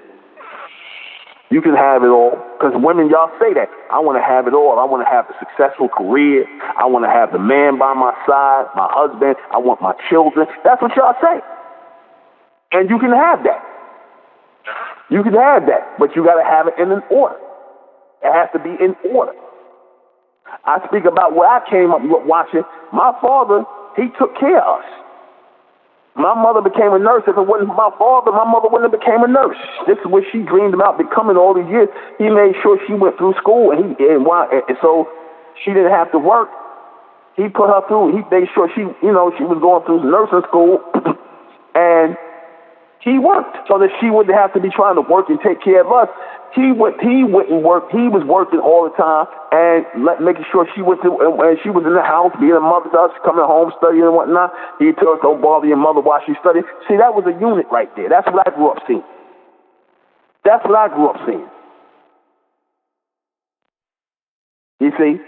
You can have it all. Because women, y'all say that. I want to have it all. I want to have a successful career. I want to have the man by my side, my husband. I want my children. That's what y'all say. And you can have that. You can have that. But you got to have it in an order. It has to be in order. I speak about where I came up watching. My father, he took care of us. My mother became a nurse. If it wasn't for my father, my mother wouldn't have became a nurse. This is what she dreamed about becoming all these years. He made sure she went through school, and so she didn't have to work. He put her through. He made sure she was going through nursing school, and He worked so that she wouldn't have to be trying to work and take care of us. He wouldn't work. He was working all the time and making sure she went to, and she was in the house, being a mother to us, coming home, studying and whatnot. He told us, don't bother your mother while she's studying. See, that was a unit right there. That's what I grew up seeing. That's what I grew up seeing. You see?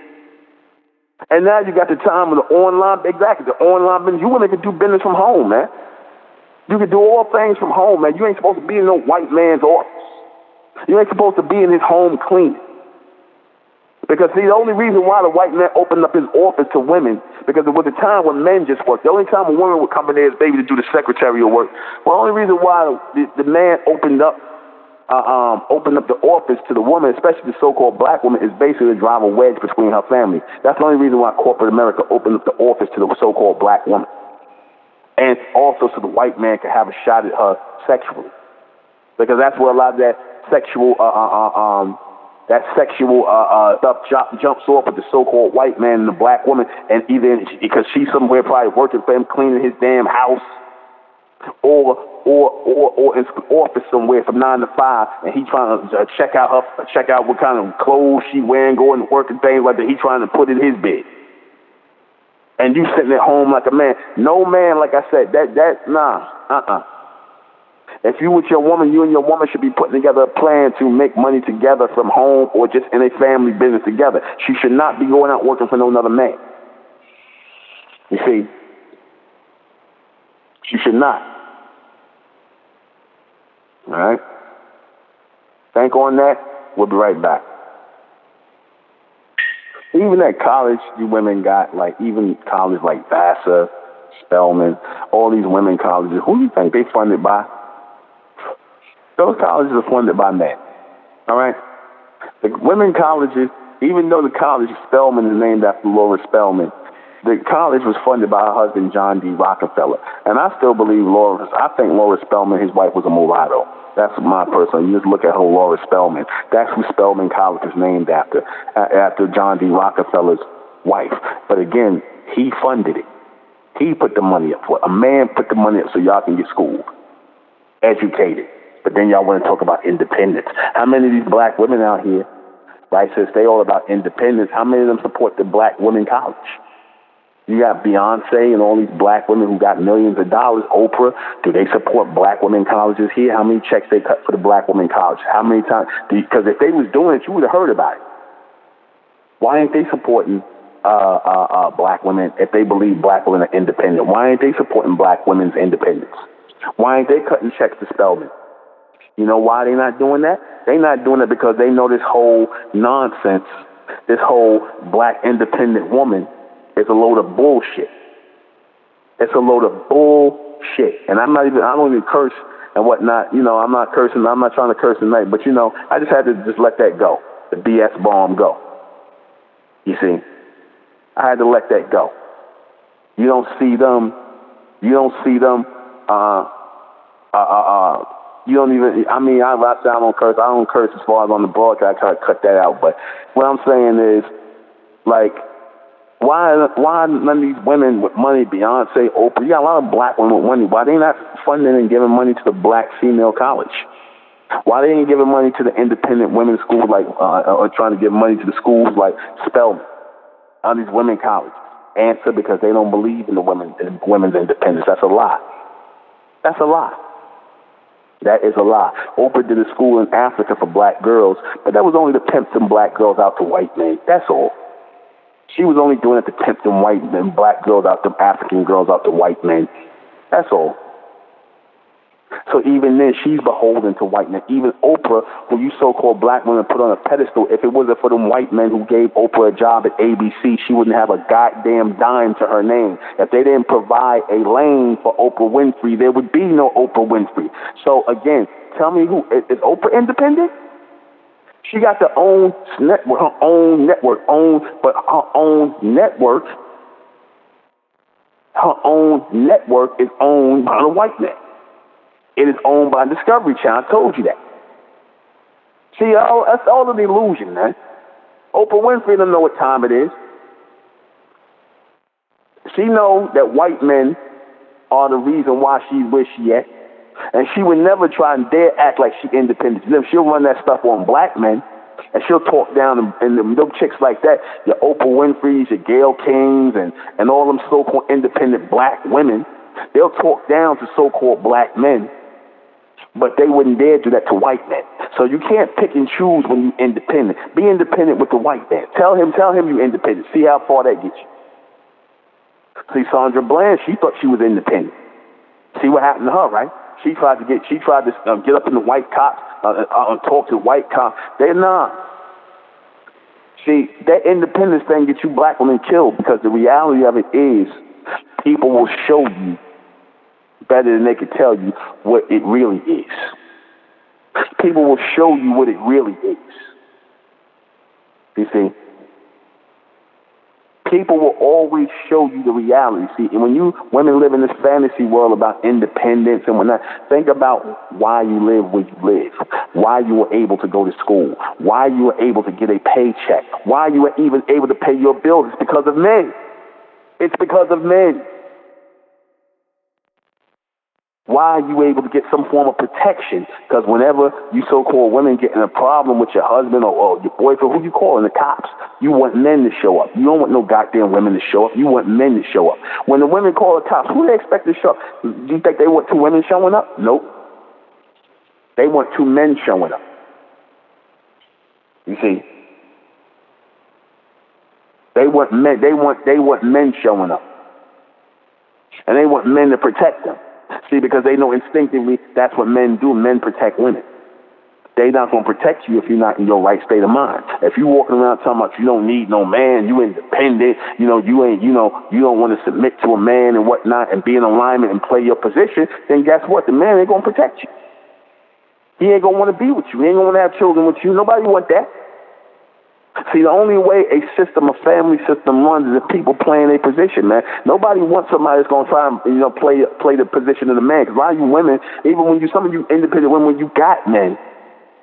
And now you got the time of the online, exactly, the online business. You wouldn't even do business from home, man. You can do all things from home, man. You ain't supposed to be in no white man's office. You ain't supposed to be in his home cleaning. Because, see, the only reason why the white man opened up his office to women, because it was a time when men just worked. The only time a woman would come in there is maybe to do the secretarial work. Well, the only reason why the man opened up the office to the woman, especially the so-called black woman, is basically to drive a wedge between her family. That's the only reason why corporate America opened up the office to the so-called black woman. And also so the white man can have a shot at her sexually. Because that's where a lot of that sexual stuff jumps off with the so-called white man and the black woman, and either because she's somewhere probably working for him, cleaning his damn house, or in some office somewhere from 9 to 5, and he trying to check out what kind of clothes she wearing, going to work and things like that. He trying to put in his bed, and you sitting at home like a man. No man, like I said, nah. If you with your woman, you and your woman should be putting together a plan to make money together from home or just in a family business together. She should not be going out working for no other man. You see? She should not. All right? Think on that. We'll be right back. Even at college, you women got, like, even college like Vassar, Spelman, all these women colleges, who do you think they funded by? Those colleges are funded by men. All right? The women colleges, even though the college Spelman is named after Laura Spelman, the college was funded by her husband, John D. Rockefeller. And I still believe I think Laura Spelman, his wife, was a mulatto. That's my personal. You just look at her, Laura Spelman. That's who Spelman College is named after John D. Rockefeller's wife. But again, he funded it. He put the money up for it. A man put the money up so y'all can get schooled, educated. But then y'all want to talk about independence. How many of these black women out here, right, says they all about independence, how many of them support the black women college? You got Beyonce and all these black women who got millions of dollars. Oprah, do they support black women colleges here? How many checks they cut for the black women college? How many times? Because if they was doing it, you would have heard about it. Why ain't they supporting black women if they believe black women are independent? Why ain't they supporting black women's independence? Why ain't they cutting checks to Spelman? You know why they not doing that? They not doing it because they know this whole nonsense, this whole black independent woman is a load of bullshit. It's a load of bullshit. And I don't even curse and whatnot. You know, I'm not cursing. I'm not trying to curse tonight. But, you know, I just had to just let that go. The BS bomb go. You see? I had to let that go. You don't see them. You don't even, I mean, I say I don't curse. I don't curse as far as on the broadcast. I try to cut that out. But what I'm saying is, like, why none of these women with money, Beyonce, Oprah, you got a lot of black women with money. Why they not funding and giving money to the black female college? Why they ain't giving money to the independent women's schools, like, or trying to give money to the schools like Spelman, all these women colleges? Answer, because they don't believe in the women's independence. That's a lie. That's a lie. That is a lie. Oprah did a school in Africa for black girls, but that was only to pimp them black girls out to white men. That's all. She was only doing it to tempt them black girls out, them African girls out to white men. That's all. So even then, she's beholden to white men. Even Oprah, who you so-called black women put on a pedestal, if it wasn't for them white men who gave Oprah a job at ABC, she wouldn't have a goddamn dime to her name. If they didn't provide a lane for Oprah Winfrey, there would be no Oprah Winfrey. So again, tell me is Oprah independent? She got her own network, but her own network, is owned by the white man. It is owned by Discovery Channel. I told you that. See, that's all an illusion, man. Oprah Winfrey doesn't know what time it is. She knows that white men are the reason why she's where she at. And she would never try and dare act like she independent. She'll run that stuff on black men, and she'll talk down and them chicks like that, your Oprah Winfrey's, your Gayle Kings, and all them so-called independent black women. They'll talk down to so-called black men, but they wouldn't dare do that to white men. So you can't pick and choose when you're independent. Be independent with the white man. Tell him you're independent. See how far that gets you. See, Sandra Bland, she thought she was independent. See what happened to her, right? She tried to get up in the white cops, talk to white cops. They're not. See, that independence thing gets you black women killed, because the reality of it is people will show you better than they could tell you what it really is. People will show you what it really is. You see? People will always show you the reality. See, and when women live in this fantasy world about independence and whatnot, think about why you live where you live, why you were able to go to school, why you were able to get a paycheck, why you were even able to pay your bills. It's because of men. It's because of men. Why are you able to get some form of protection? Because whenever you so-called women get in a problem with your husband or your boyfriend, who you calling, the cops, you want men to show up. You don't want no goddamn women to show up. You want men to show up. When the women call the cops, who do they expect to show up? Do you think they want two women showing up? Nope. They want two men showing up. You see? They want men. They want men showing up, and they want men to protect them. See, because they know instinctively that's what men do. Men protect women. They're not going to protect you if you're not in your right state of mind. If you're walking around talking about you don't need no man, you independent, you don't want to submit to a man and whatnot and be in alignment and play your position, then guess what? The man ain't going to protect you. He ain't going to want to be with you. He ain't going to want to have children with you. Nobody want that. See, the only way a family system runs is if people playing a position, man. Nobody wants somebody that's going to try and, play the position of the man. Because a lot of you women, even when some of you independent women, when you got men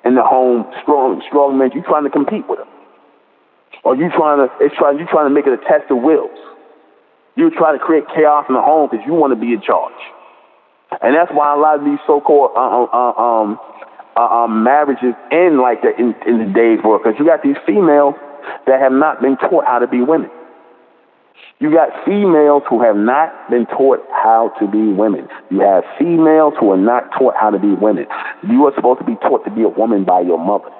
in the home, strong men, you trying to compete with them. Or you trying to make it a test of wills. You try to create chaos in the home because you want to be in charge. And that's why a lot of these so-called marriages end like that in the days world, because you got these females that have not been taught how to be women. You got females who have not been taught how to be women. You have females who are not taught how to be women. You are supposed to be taught to be a woman by your mother.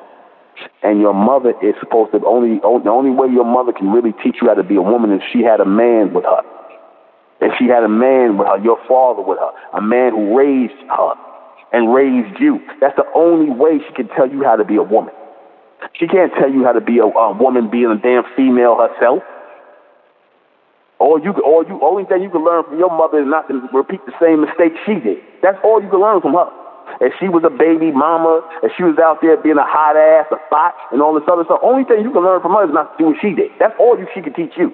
And your mother is supposed to, the only way your mother can really teach you how to be a woman is she had a man with her. If she had a man with her, your father with her, a man who raised her and raised you. That's the only way she can tell you how to be a woman. She can't tell you how to be a woman being a damn female herself. Only thing you can learn from your mother is not to repeat the same mistake she did. That's all you can learn from her. If she was a baby mama, if she was out there being a hot ass, a thought, and all this other stuff, only thing you can learn from her is not to do what she did. That's all she can teach you.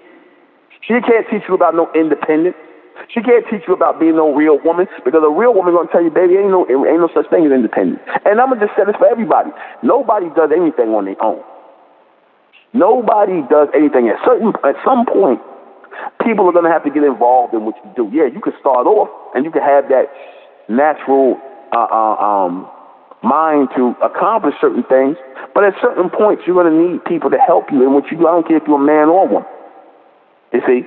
She can't teach you about no independence. She can't teach you about being no real woman, because a real woman gonna tell you, baby, ain't no such thing as independence. And I'm gonna just say this for everybody: nobody does anything on their own. Nobody does anything. At some point, people are gonna have to get involved in what you do. Yeah, you can start off, and you can have that natural mind to accomplish certain things, but at certain points, you're gonna need people to help you in what you do. I don't care if you're a man or a woman. You see.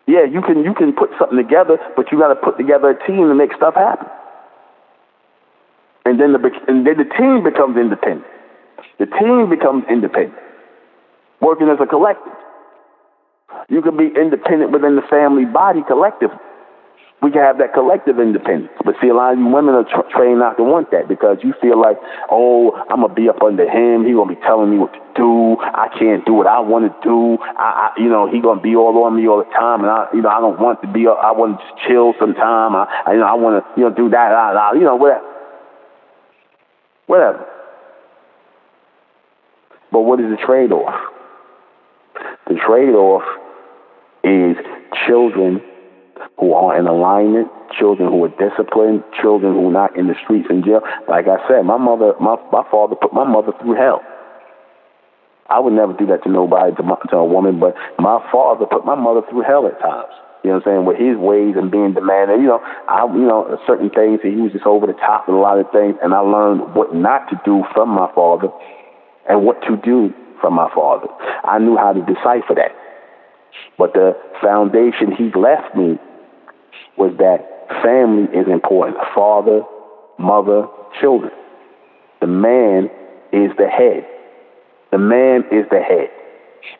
Yeah, you can put something together, but you got to put together a team to make stuff happen. And then the team becomes independent. The team becomes independent, working as a collective. You can be independent within the family body collectively. We can have that collective independence. But see, a lot of you women are trained not to want that, because you feel like, oh, I'm going to be up under him. He's going to be telling me what to do. I can't do what I want to do. He's going to be all on me all the time. And I don't want to be, I want to just chill sometime. I want to, do that, whatever. But what is the trade-off? The trade-off is children who are in alignment, children who are disciplined, children who are not in the streets and jail. Like I said, my father put my mother through hell. I would never do that to nobody, to a woman, but my father put my mother through hell at times. You know what I'm saying? With his ways and being demanding, certain things, he was just over the top with a lot of things, and I learned what not to do from my father and what to do from my father. I knew how to decipher that. But the foundation he left me was that family is important. Father, mother, children. The man is the head. The man is the head.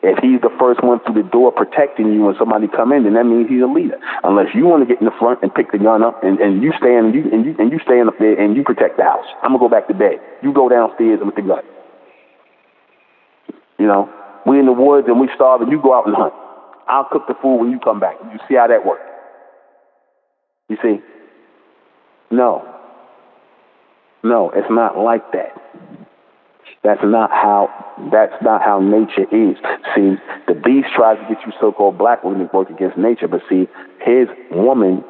If he's the first one through the door protecting you when somebody come in, then that means he's a leader. Unless you want to get in the front and pick the gun up and you stand and you stand up there and you protect the house. I'm gonna go back to bed. You go downstairs with the gun. We in the woods and we starving. You go out and hunt. I'll cook the food when you come back. You see how that works? You see? No, it's not like that. That's not how nature is. See, the beast tries to get you so-called black women to work against nature, but see, his woman,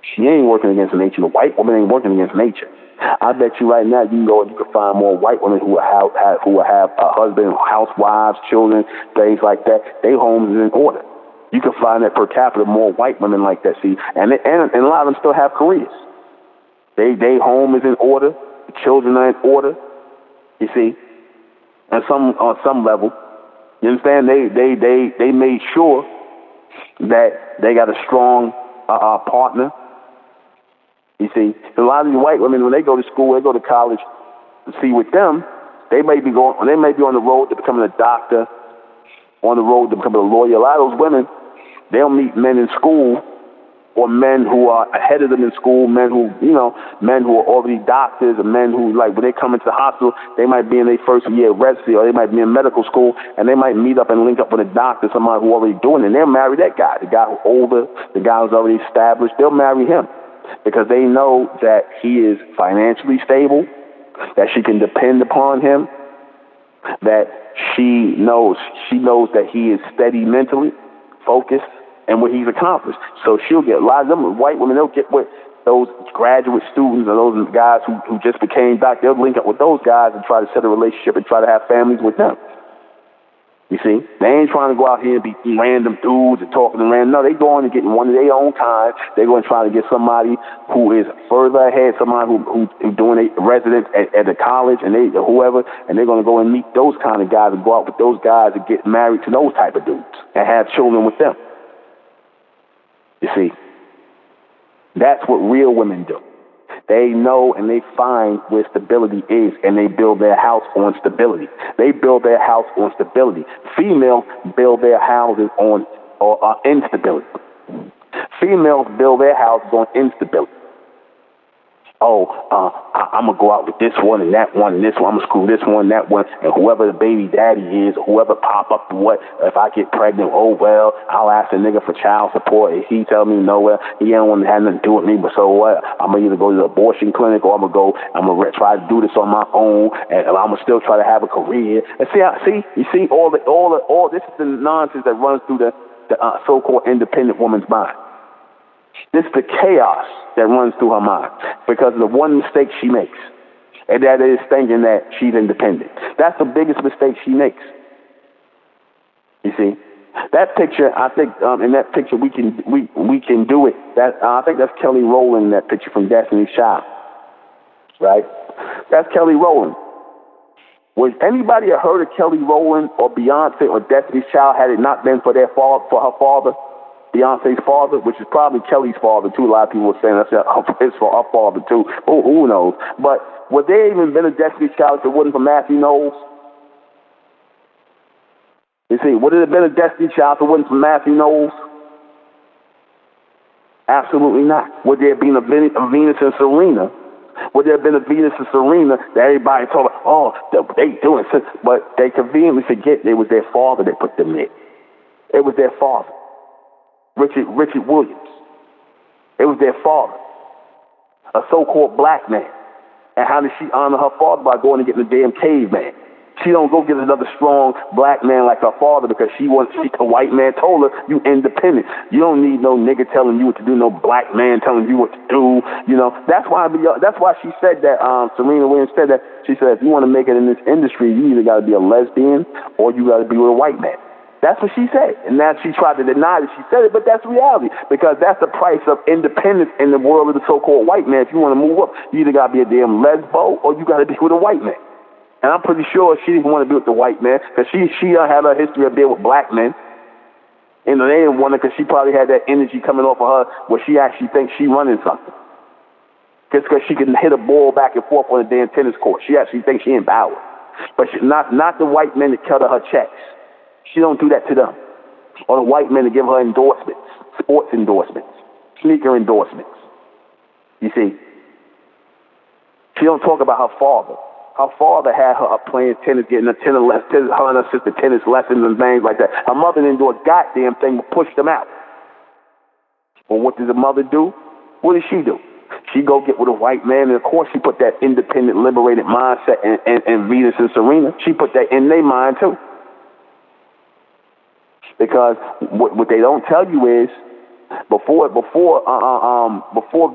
she ain't working against nature. The white woman ain't working against nature. I bet you right now you can go and you can find more white women who will have a husband, housewives, children, things like that. Their homes is in order. You can find that per capita more white women like that. See, and a lot of them still have careers. They home is in order. The children are in order. You see, and on some level, you understand? They made sure that they got a strong partner. You see, a lot of these white women when they go to school, they go to college. See, with them, they may be on the road to becoming a doctor, on the road to becoming a lawyer. A lot of those women, they'll meet men in school, or men who are ahead of them in school, men who are already doctors, or men who, like, when they come into the hospital, they might be in their first year of residency, or they might be in medical school, and they might meet up and link up with a doctor, somebody who already doing it, and they'll marry that guy, the guy who's older, the guy who's already established. They'll marry him because they know that he is financially stable, that she can depend upon him, that she knows that he is steady mentally, focused, and what he's accomplished. So she'll get a lot of them white women, they'll get with those graduate students or those guys who just became doctors. They'll link up with those guys and try to set a relationship and try to have families with them. You see? They ain't trying to go out here and be random dudes and talking to random. No, they going and getting one of their own kind. They're going to try to get somebody who is further ahead, somebody who doing a residence at the college and whoever, and they're going to go and meet those kind of guys and go out with those guys and get married to those type of dudes and have children with them. You see, that's what real women do. They know and they find where stability is, and they build their house on stability. They build their house on stability. Females build their houses on instability. Females build their houses on instability. I'm going to go out with this one and that one and this one. I'm going to screw this one, that one, and whoever the baby daddy is, or whoever pop up to what, if I get pregnant, I'll ask a nigga for child support. If he tell me no, he don't want to have nothing to do with me, but so what? I'm going to either go to the abortion clinic or I'm going to try to do this on my own, and I'm going to still try to have a career. And you see all this is the nonsense that runs through the so-called independent woman's mind. This is the chaos that runs through her mind because of the one mistake she makes, and that is thinking that she's independent. That's the biggest mistake she makes. You see, that picture, I think in that picture we can do it. I think that's Kelly Rowland, that picture from Destiny's Child, right? That's Kelly Rowland. Was anybody have heard of Kelly Rowland or Beyonce or Destiny's Child had it not been for her father? Beyonce's father, which is probably Kelly's father too. A lot of people were saying it's for her father too. Who knows? But would there even been a Destiny's Child if it wasn't for Matthew Knowles? You see, would it have been a Destiny's Child if it wasn't for Matthew Knowles? Absolutely not. Would there have been a Venus and Serena? Would there have been a Venus and Serena that everybody told they doing this? But they conveniently forget it was their father that put them there. It was their father. Richard Williams. It was their father, a so-called black man. And how did she honor her father? By going and getting a damn caveman. She don't go get another strong black man like her father because a white man told her, you independent. You don't need no nigga telling you what to do, no black man telling you what to do. That's why she said that, Serena Williams said that. She said, if you want to make it in this industry, you either got to be a lesbian or you got to be with a white man. That's what she said. And now she tried to deny that she said it, but that's reality. Because that's the price of independence in the world of the so-called white man. If you want to move up, you either got to be a damn lesbo or you got to be with a white man. And I'm pretty sure she didn't want to be with the white man because she had her history of being with black men. And they didn't want it because she probably had that energy coming off of her where she actually thinks she running something. Just because she can hit a ball back and forth on a damn tennis court. She actually thinks she empowered. But not the white men that cut her checks. She don't do that to them. Or the white men that give her endorsements, sports endorsements, sneaker endorsements. You see? She don't talk about her father. Her father had her up playing tennis, getting her and her sister tennis lessons and things like that. Her mother didn't do a goddamn thing but push them out. Well, what did the mother do? What did she do? She go get with a white man, and of course she put that independent, liberated mindset in Venus and Serena. She put that in their mind too. Because what they don't tell you is before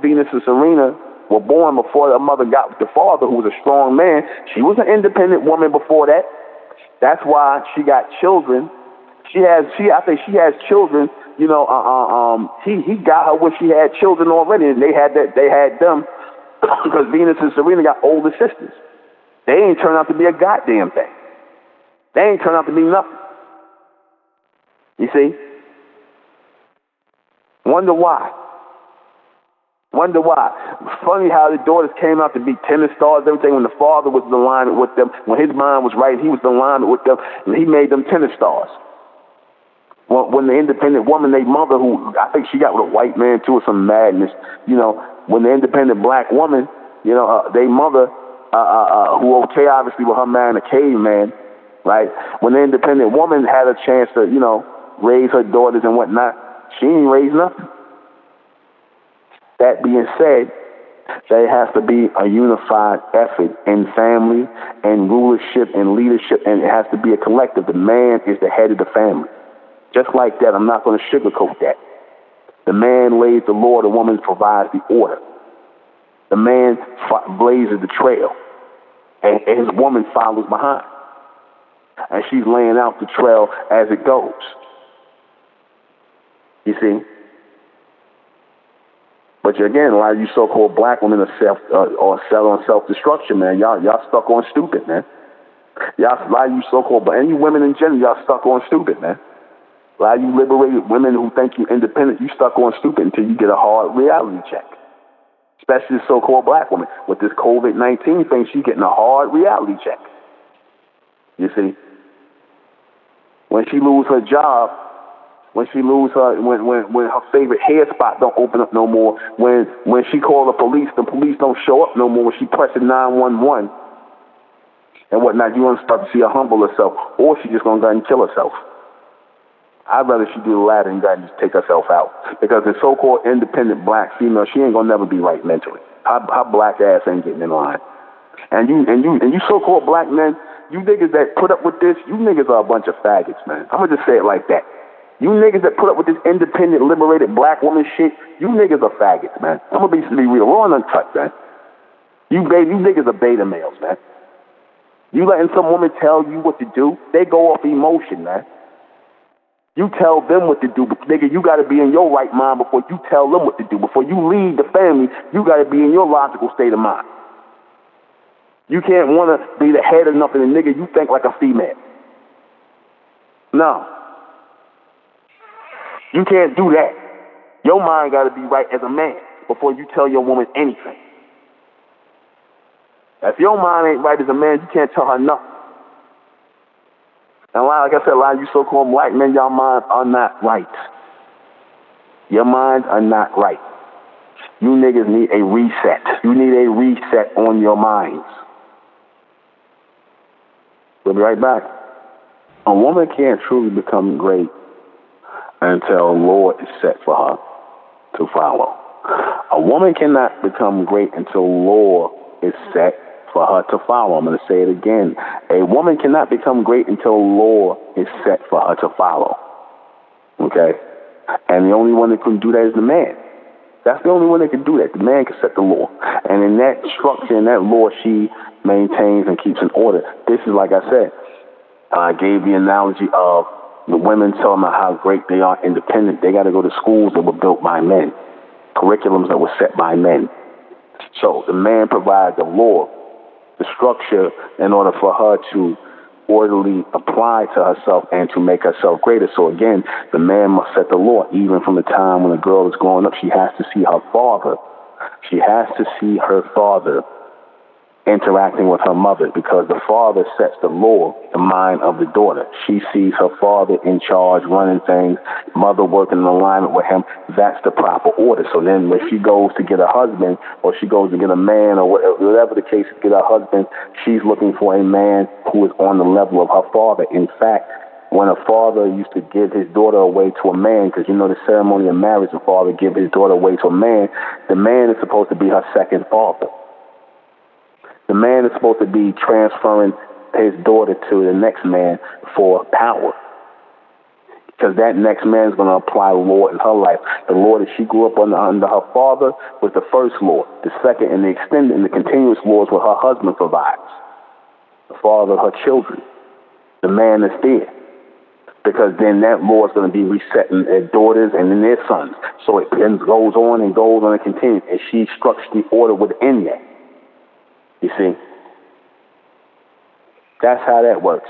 Venus and Serena were born, before their mother got with the father, who was a strong man, she was an independent woman before that. That's why she got children. I think she has children. You know, he got her when she had children already, and they had them because Venus and Serena got older sisters. They ain't turned out to be a goddamn thing. They ain't turned out to be nothing. You see? Wonder why. Funny how the daughters came out to be tennis stars, everything, when the father was in alignment with them. When his mind was right, he was in alignment with them, and he made them tennis stars. When the independent woman, their mother, who I think she got with a white man too, or some madness, you know, when the independent black woman, you know, their mother, who okay obviously with her man, a caveman, right? When the independent woman had a chance to, you know, raise her daughters and whatnot, she ain't raised nothing. That being said, there has to be a unified effort in family and rulership and leadership, and it has to be a collective. The man is the head of the family. Just like that, I'm not going to sugarcoat that. The man lays the law, the woman provides the order. The man blazes the trail, and his woman follows behind. And she's laying out the trail as it goes. You see? But again, a lot of you so-called black women are set on self-destruction, man. Y'all stuck on stupid, man. A lot of you so-called, but any women in general, y'all stuck on stupid, man. A lot of you liberated women who think you're independent, you stuck on stupid until you get a hard reality check. Especially the so-called black woman. With this COVID-19 thing, she's getting a hard reality check. You see? When she lose her job, when her favorite hair spot don't open up no more, when she call the police don't show up no more, when she presses 911 and whatnot, you're going to start to see her humble herself, or she's just going to go and kill herself. I'd rather she do the latter and go and just take herself out. Because the so-called independent black female, she ain't going to never be right mentally. Her black ass ain't getting in line. And you so-called black men, you niggas that put up with this, you niggas are a bunch of faggots, man. I'm going to just say it like that. You niggas that put up with this independent, liberated black woman shit, you niggas are faggots, man. I'm going to be real. We're on uncut, man. You niggas are beta males, man. You letting some woman tell you what to do, they go off emotion, man. You tell them what to do, but nigga, you got to be in your right mind before you tell them what to do. Before you lead the family, you got to be in your logical state of mind. You can't want to be the head of nothing, and nigga, you think like a female. No. You can't do that. Your mind got to be right as a man before you tell your woman anything. If your mind ain't right as a man, you can't tell her nothing. And like I said, a lot of you so-called black men, your minds are not right. Your minds are not right. You niggas need a reset. You need a reset on your minds. We'll be right back. A woman can't truly become great until a law is set for her to follow. A woman cannot become great until law is set for her to follow. I'm going to say it again. A woman cannot become great until law is set for her to follow. Okay? And the only one that can do that is the man. That's the only one that can do that. The man can set the law. And in that structure, in that law, she maintains and keeps in order. This is, like I said, I gave the analogy of The women tell them how great they are independent. They got to go to schools that were built by men, curriculums that were set by men. So the man provides the law, the structure, in order for her to orderly apply to herself and to make herself greater. So again, the man must set the law. Even from the time when a girl is growing up, she has to see her father. She has to see her father interacting with her mother, because the father sets the law, the mind of the daughter. She sees her father in charge, running things, mother working in alignment with him. That's the proper order. So then when she goes to get a husband, or she goes to get a man, or whatever the case is, get a husband, she's looking for a man who is on the level of her father. In fact, when a father used to give his daughter away to a man, because you know the ceremony of marriage, the father give his daughter away to a man, the man is supposed to be her second father. The man is supposed to be transferring his daughter to the next man for power, because that next man is going to apply the law in her life. The law that she grew up under her father was the first law. The second and the extended and the continuous laws what her husband provides, the father of her children, the man that's there. Because then that law is going to be reset in their daughters and in their sons. So it goes on and continues. And she structures the order within that. You see? That's how that works.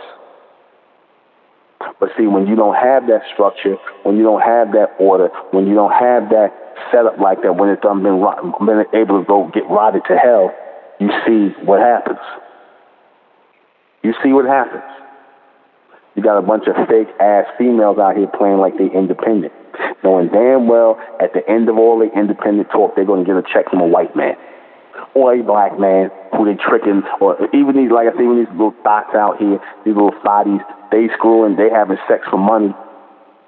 But see, when you don't have that structure, when you don't have that order, when you don't have that setup like that, when it's been able to go get rotted to hell, you see what happens. You see what happens. You got a bunch of fake-ass females out here playing like they independent, knowing damn well at the end of all the independent talk, they're going to get a check from a white man or a black man who they tricking, or even these, like I say, even these little thoughts out here, these little thotties, they screwing, they having sex for money.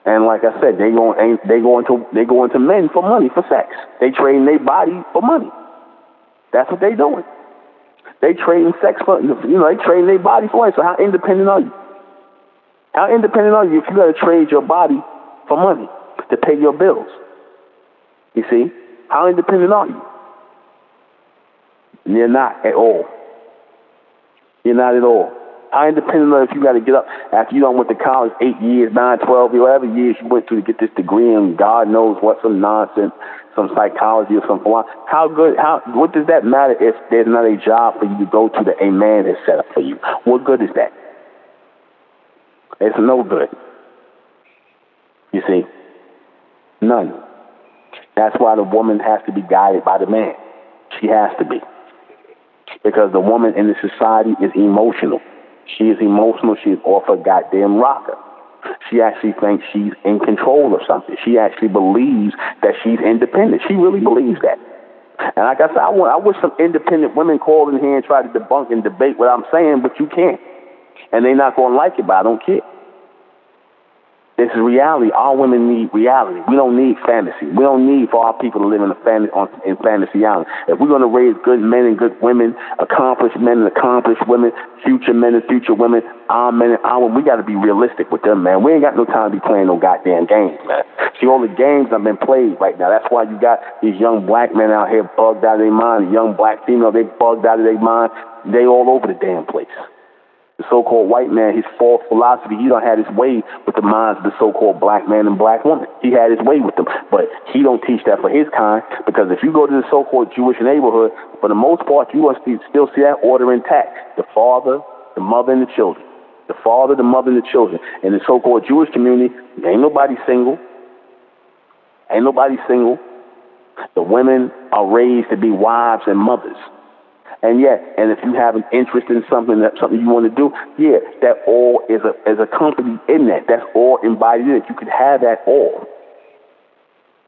And like I said, they go into men for money, for sex. They trading their body for money. That's what they doing. They trading sex for, they trading their body for money. So how independent are you? How independent are you if you got to trade your body for money to pay your bills? You see? How independent are you? You're not at all. You're not at all. How independent are you if you got to get up after you done went to college 8 years, 9, 12, whatever years you went through to get this degree and God knows what, some nonsense, some psychology or something. What does that matter if there's not a job for you to go to that a man has set up for you? What good is that? It's no good. You see? None. That's why the woman has to be guided by the man. She has to be. Because the woman in the society is emotional. She is emotional. She is off her goddamn rocker. She actually thinks she's in control of something. She actually believes that she's independent. She really believes that. And like I said, I wish some independent women called in here and tried to debunk and debate what I'm saying, but you can't. And they're not going to like it, but I don't care. This is reality. Our women need reality. We don't need fantasy. We don't need for our people to live in fantasy island. If we're going to raise good men and good women, accomplished men and accomplished women, future men and future women, our men and our women, we got to be realistic with them, man. We ain't got no time to be playing no goddamn games, man. See, all the games have been played right now. That's why you got these young black men out here bugged out of their mind, young black females, they bugged out of their mind. They all over the damn place. The so-called white man, his false philosophy, he done had his way with the minds of the so-called black man and black woman. He had his way with them, but he don't teach that for his kind, because if you go to the so-called Jewish neighborhood, for the most part, you will still see that order intact. The father, the mother, and the children. The father, the mother, and the children. In the so-called Jewish community, ain't nobody single. Ain't nobody single. The women are raised to be wives and mothers. And if you have an interest in something you want to do, that all is accompanied in that. That's all embodied in it. You could have that all,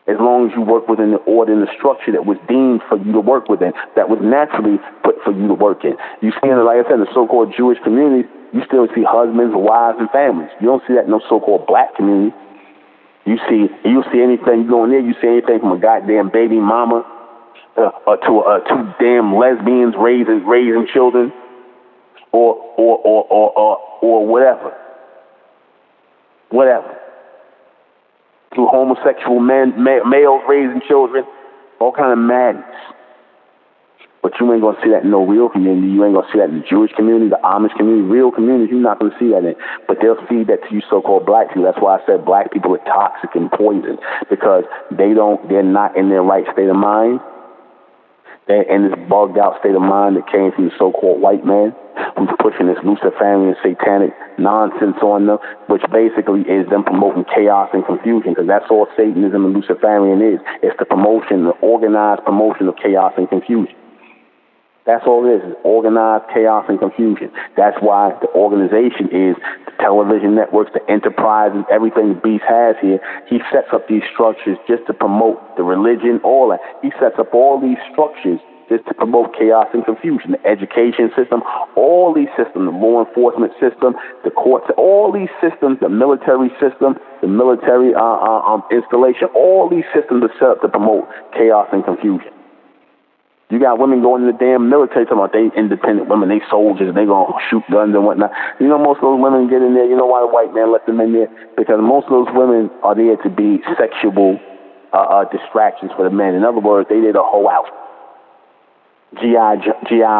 as long as you work within the order and the structure that was deemed for you to work within, that was naturally put for you to work in. You see, like I said, in the so-called Jewish community, you still see husbands, wives, and families. You don't see that in no so-called black community. You'll see anything, you go in there, you see anything from a goddamn baby mama to two damn lesbians raising children, or whatever, to homosexual males raising children, all kind of madness. But you ain't going to see that in no real community. You ain't going to see that in the Jewish community, the Amish community, real communities. You're not going to see that in. But they'll feed that to you so-called black people. That's why I said black people are toxic and poison, because they're not in their right state of mind. They're in this bugged out state of mind that came from the so-called white man who's pushing this Luciferian satanic nonsense on them, which basically is them promoting chaos and confusion, because that's all Satanism and Luciferian is. It's the promotion, the organized promotion of chaos and confusion. That's all it is organized chaos and confusion. That's why the organization is the television networks, the enterprises, everything the beast has here. He sets up these structures just to promote the religion, all that. He sets up all these structures just to promote chaos and confusion. The education system, all these systems, the law enforcement system, the courts, all these systems, the military system, the military installation, all these systems are set up to promote chaos and confusion. You got women going in the damn military talking about they independent women, they soldiers, they gonna shoot guns and whatnot. You know, most of those women get in there. You know why the white man let them in there? Because most of those women are there to be sexual distractions for the men. In other words, they there to hoe out. GI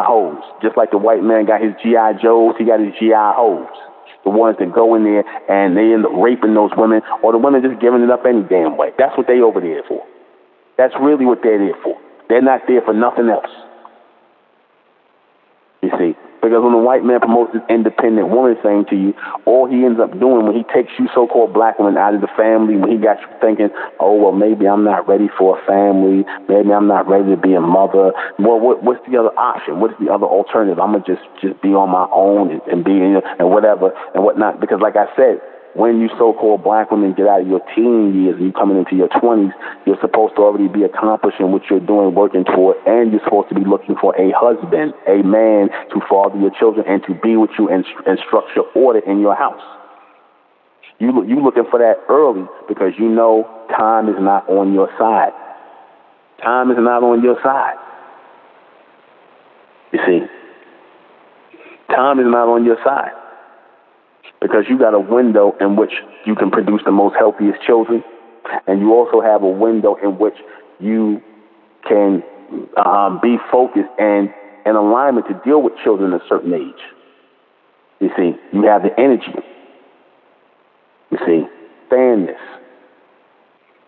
hoes. Just like the white man got his GI Joes, he got his GI hoes. The ones that go in there and they end up raping those women, or the women just giving it up any damn way. That's what they over there for. That's really what they're there for. They're not there for nothing else. You see, because when the white man promotes this independent woman thing to you, all he ends up doing when he takes you so-called black women out of the family, when he got you thinking, oh, well, maybe I'm not ready for a family, maybe I'm not ready to be a mother. Well, what's the other option? What's the other alternative? I'm gonna just be on my own and be and whatever and whatnot. Because, like I said, when you so-called black women get out of your teen years and you're coming into your 20s, you're supposed to already be accomplishing what you're doing, working toward, and you're supposed to be looking for a husband, a man to father your children and to be with you and structure order in your house. You looking for that early because you know time is not on your side. Time is not on your side. You see, time is not on your side. Because you got a window in which you can produce the most healthiest children, and you also have a window in which you can be focused and in alignment to deal with children at a certain age. You see, you have the energy. You see, stand this.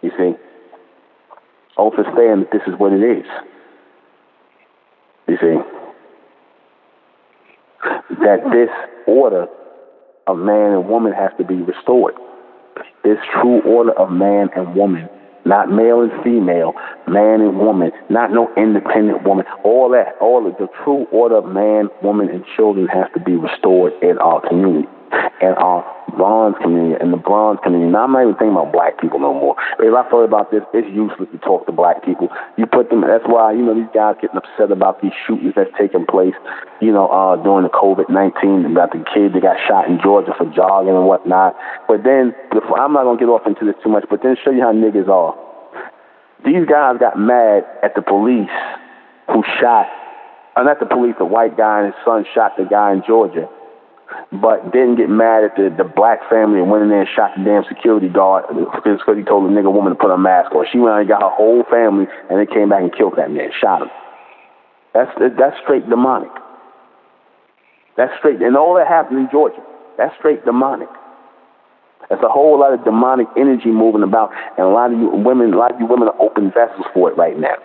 You see, understand that this is what it is. You see, that this order of man and woman has to be restored. This true order of man and woman, not male and female, man and woman, not no independent woman, all of the true order of man, woman, and children has to be restored in our community, in our bronze community, in the bronze community. Now, I'm not even thinking about black people no more. Because I thought about this, it's useless to talk to black people. You put them, that's why, these guys getting upset about these shootings that's taking place, during the COVID-19, about the kid that got shot in Georgia for jogging and whatnot. But then, I'm not going to get off into this too much, but then show you how niggas are. These guys got mad at the police who shot, not the police, the white guy and his son shot the guy in Georgia, but didn't get mad at the black family and went in there and shot the damn security guard because he told the nigga woman to put a mask on. She went out and got her whole family, and they came back and killed that man, shot him. That's straight demonic. That's straight, and all that happened in Georgia. That's straight demonic. There's a whole lot of demonic energy moving about, and a lot of you women are open vessels for it right now.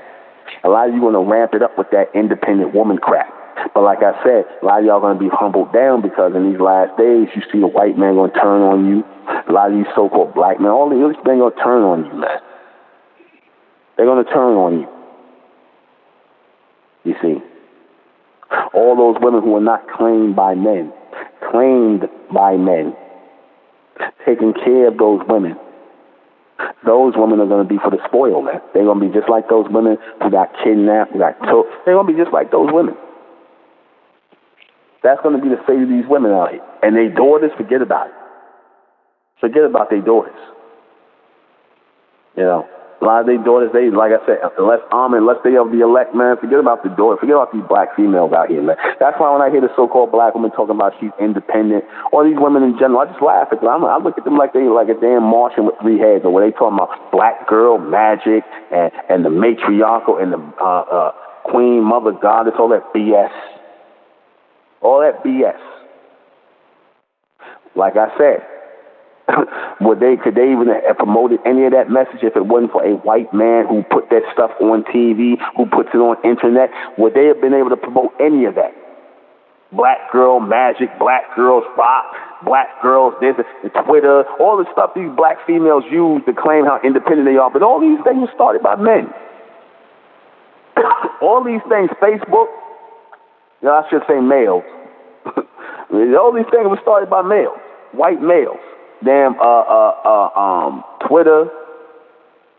A lot of you want to ramp it up with that independent woman crap. But like I said, a lot of y'all going to be humbled down because in these last days, you see a white man going to turn on you. A lot of these so-called black men, all these men going to turn on you, man. They're going to turn on you. You see. All those women who are not claimed by men, taking care of those women are going to be for the spoil, man. They're going to be just like those women who got kidnapped, who got took. They're going to be just like those women. That's going to be the fate of these women out here. And their daughters, forget about it. Forget about their daughters. A lot of their daughters, they, like I said, unless they are the elect, man, forget about the daughter. Forget about these black females out here, man. That's why when I hear the so-called black woman talking about she's independent, or these women in general, I just laugh at them. I look at them like they like a damn Martian with 3 heads, or where they talking about black girl magic and the matriarchal and the queen, mother, goddess, all that BS. All that BS. Like I said, could they even have promoted any of that message if it wasn't for a white man who put that stuff on TV, who puts it on internet? Would they have been able to promote any of that? Black girl magic, black girls rock, black girls this, and Twitter, all the stuff these black females use to claim how independent they are. But all these things were started by men. All these things, Facebook, I should say males. All these things were started by males, white males. Damn, Twitter,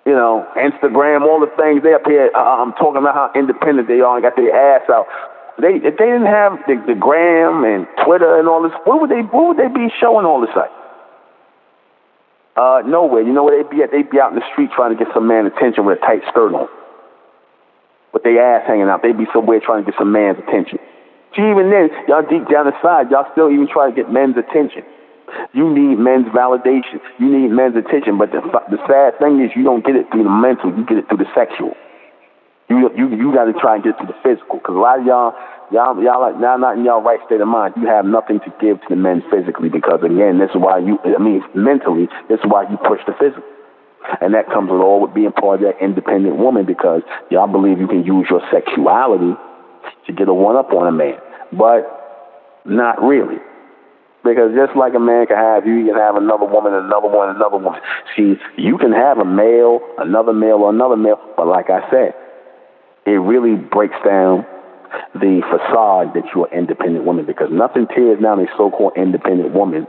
Instagram, all the things they up here talking about how independent they are and got their ass out. If they didn't have the gram and Twitter and all this, where would they be showing all this at? Nowhere. You know where they'd be at? They'd be out in the street trying to get some man's attention with a tight skirt on, with their ass hanging out. They'd be somewhere trying to get some man's attention. See, even then, y'all deep down inside, y'all still even try to get men's attention. You need men's validation. You need men's attention. But the sad thing is, you don't get it through the mental. You get it through the sexual. You got to try and get it through the physical. Because a lot of y'all like now not in y'all right state of mind. You have nothing to give to the men physically. Because again, this is why mentally, this is why you push the physical. And that comes along with being part of that independent woman, because y'all believe you can use your sexuality to get a one-up on a man. But not really. Because just like a man can have you, you can have another woman, another one, another woman. See, you can have a male, another male, or another male, but like I said, it really breaks down the facade that you're an independent woman, because nothing tears down a so-called independent woman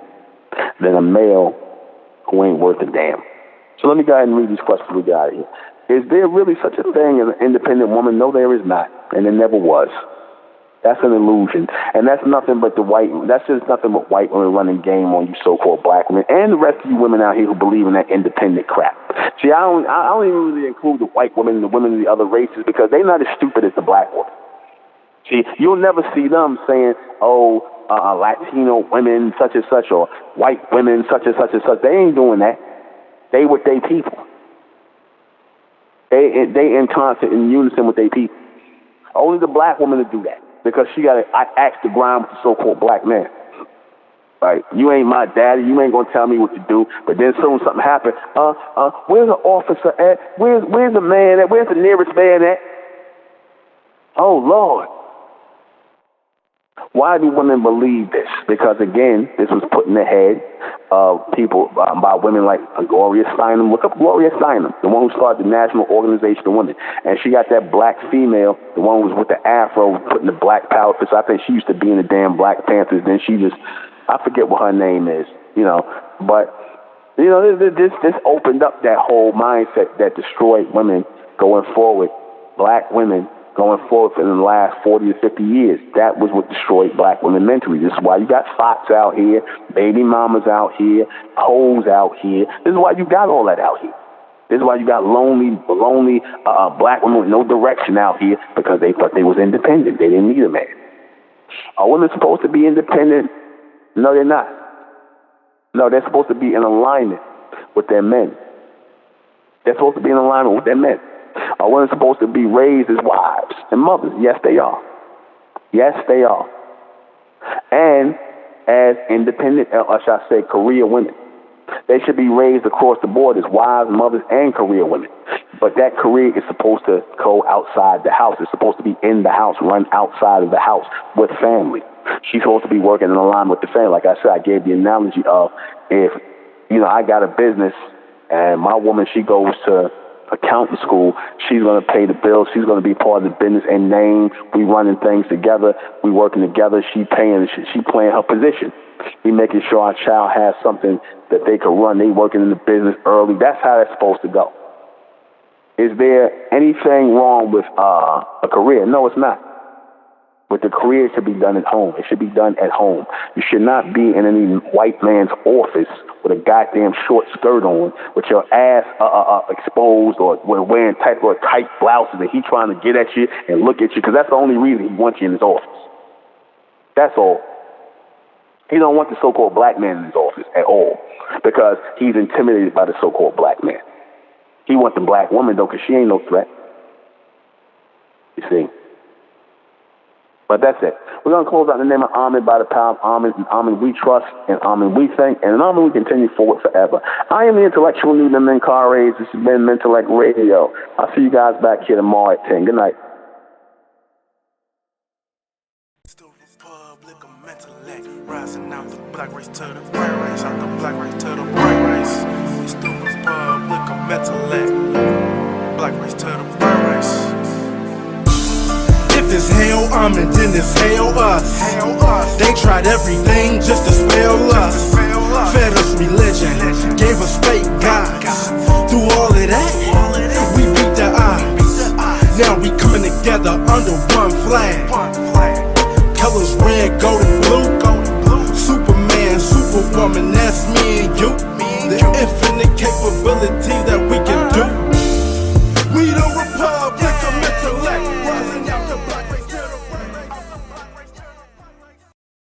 than a male who ain't worth a damn. So let me go ahead and read these questions we got here. Is there really such a thing as an independent woman? No, there is not, and there never was. That's an illusion, and that's nothing but that's just nothing but white women running game on you so-called black women and the rest of you women out here who believe in that independent crap. See, I don't even really include the white women and the women of the other races, because they're not as stupid as the black women. See, you'll never see them saying, Latino women such and such, or white women such and such and such. They ain't doing that. They with their people. They in concert, in unison with their people. Only the black woman to do that, because she got to axe the grind with the so-called black man. Right? You ain't my daddy. You ain't gonna tell me what to do. But then soon something happens. Where's the officer at? Where's the man at? Where's the nearest man at? Oh Lord. Why do women believe this? Because again, this was put in the head of people by women like Gloria Steinem. Look up Gloria Steinem, the one who started the National Organization of Women. And she got that black female, the one who was with the afro, putting the black power fist. I think she used to be in the damn Black Panthers. Then she just, I forget what her name is, But, this opened up that whole mindset that destroyed women going forward, black women going forward for the last 40 to 50 years. That was what destroyed black women mentally. This is why you got fox out here, baby mamas out here, hoes out here. This is why you got all that out here. This is why you got lonely black women with no direction out here, because they thought they was independent. They didn't need a man. Are women supposed to be independent? No, they're not. No, they're supposed to be in alignment with their men. They're supposed to be in alignment with their men. Are women supposed to be raised as wives and mothers? Yes, they are. Yes, they are. And as independent, or shall I say, career women. They should be raised across the board as wives, mothers, and career women. But that career is supposed to go outside the house. It's supposed to be in the house, run outside of the house with family. She's supposed to be working in alignment with the family. Like I said, I gave the analogy of if, I got a business and my woman, she goes to accounting school, she's going to pay the bills, she's going to be part of the business and name, we running things together, we working together, she playing her position. We making sure our child has something that they can run, they working in the business early. That's how that's supposed to go. Is there anything wrong with a career? No, it's not. But the career should be done at home. It should be done at home. You should not be in any white man's office with a goddamn short skirt on, with your ass exposed, or wearing tight blouses, and he trying to get at you and look at you, because that's the only reason he wants you in his office. That's all. He don't want the so-called black man in his office at all, because he's intimidated by the so-called black man. He wants the black woman, though, because she ain't no threat. You see? But that's it. We're going to close out in the name of Amen, by the power of Amen, and Amen we trust, and Amen we think, and in Amen we continue forward forever. I am the intellectual NUBEN MENKARAYZZ. This has been Mentellect Radio. I'll see you guys back here tomorrow at 10. Good night. Rising out the black race to the white race, out the black race to the white race. It's the Republic of Mentellect, black race to the white race. If it's hell, then it's hell us. They tried everything just to spell us. Fed us religion, gave us fake gods. Through all of that, we beat the odds. Now we coming together under one flag. Colors red, gold, and blue. Superman, Superwoman, that's me and you. The infinite capabilities that we can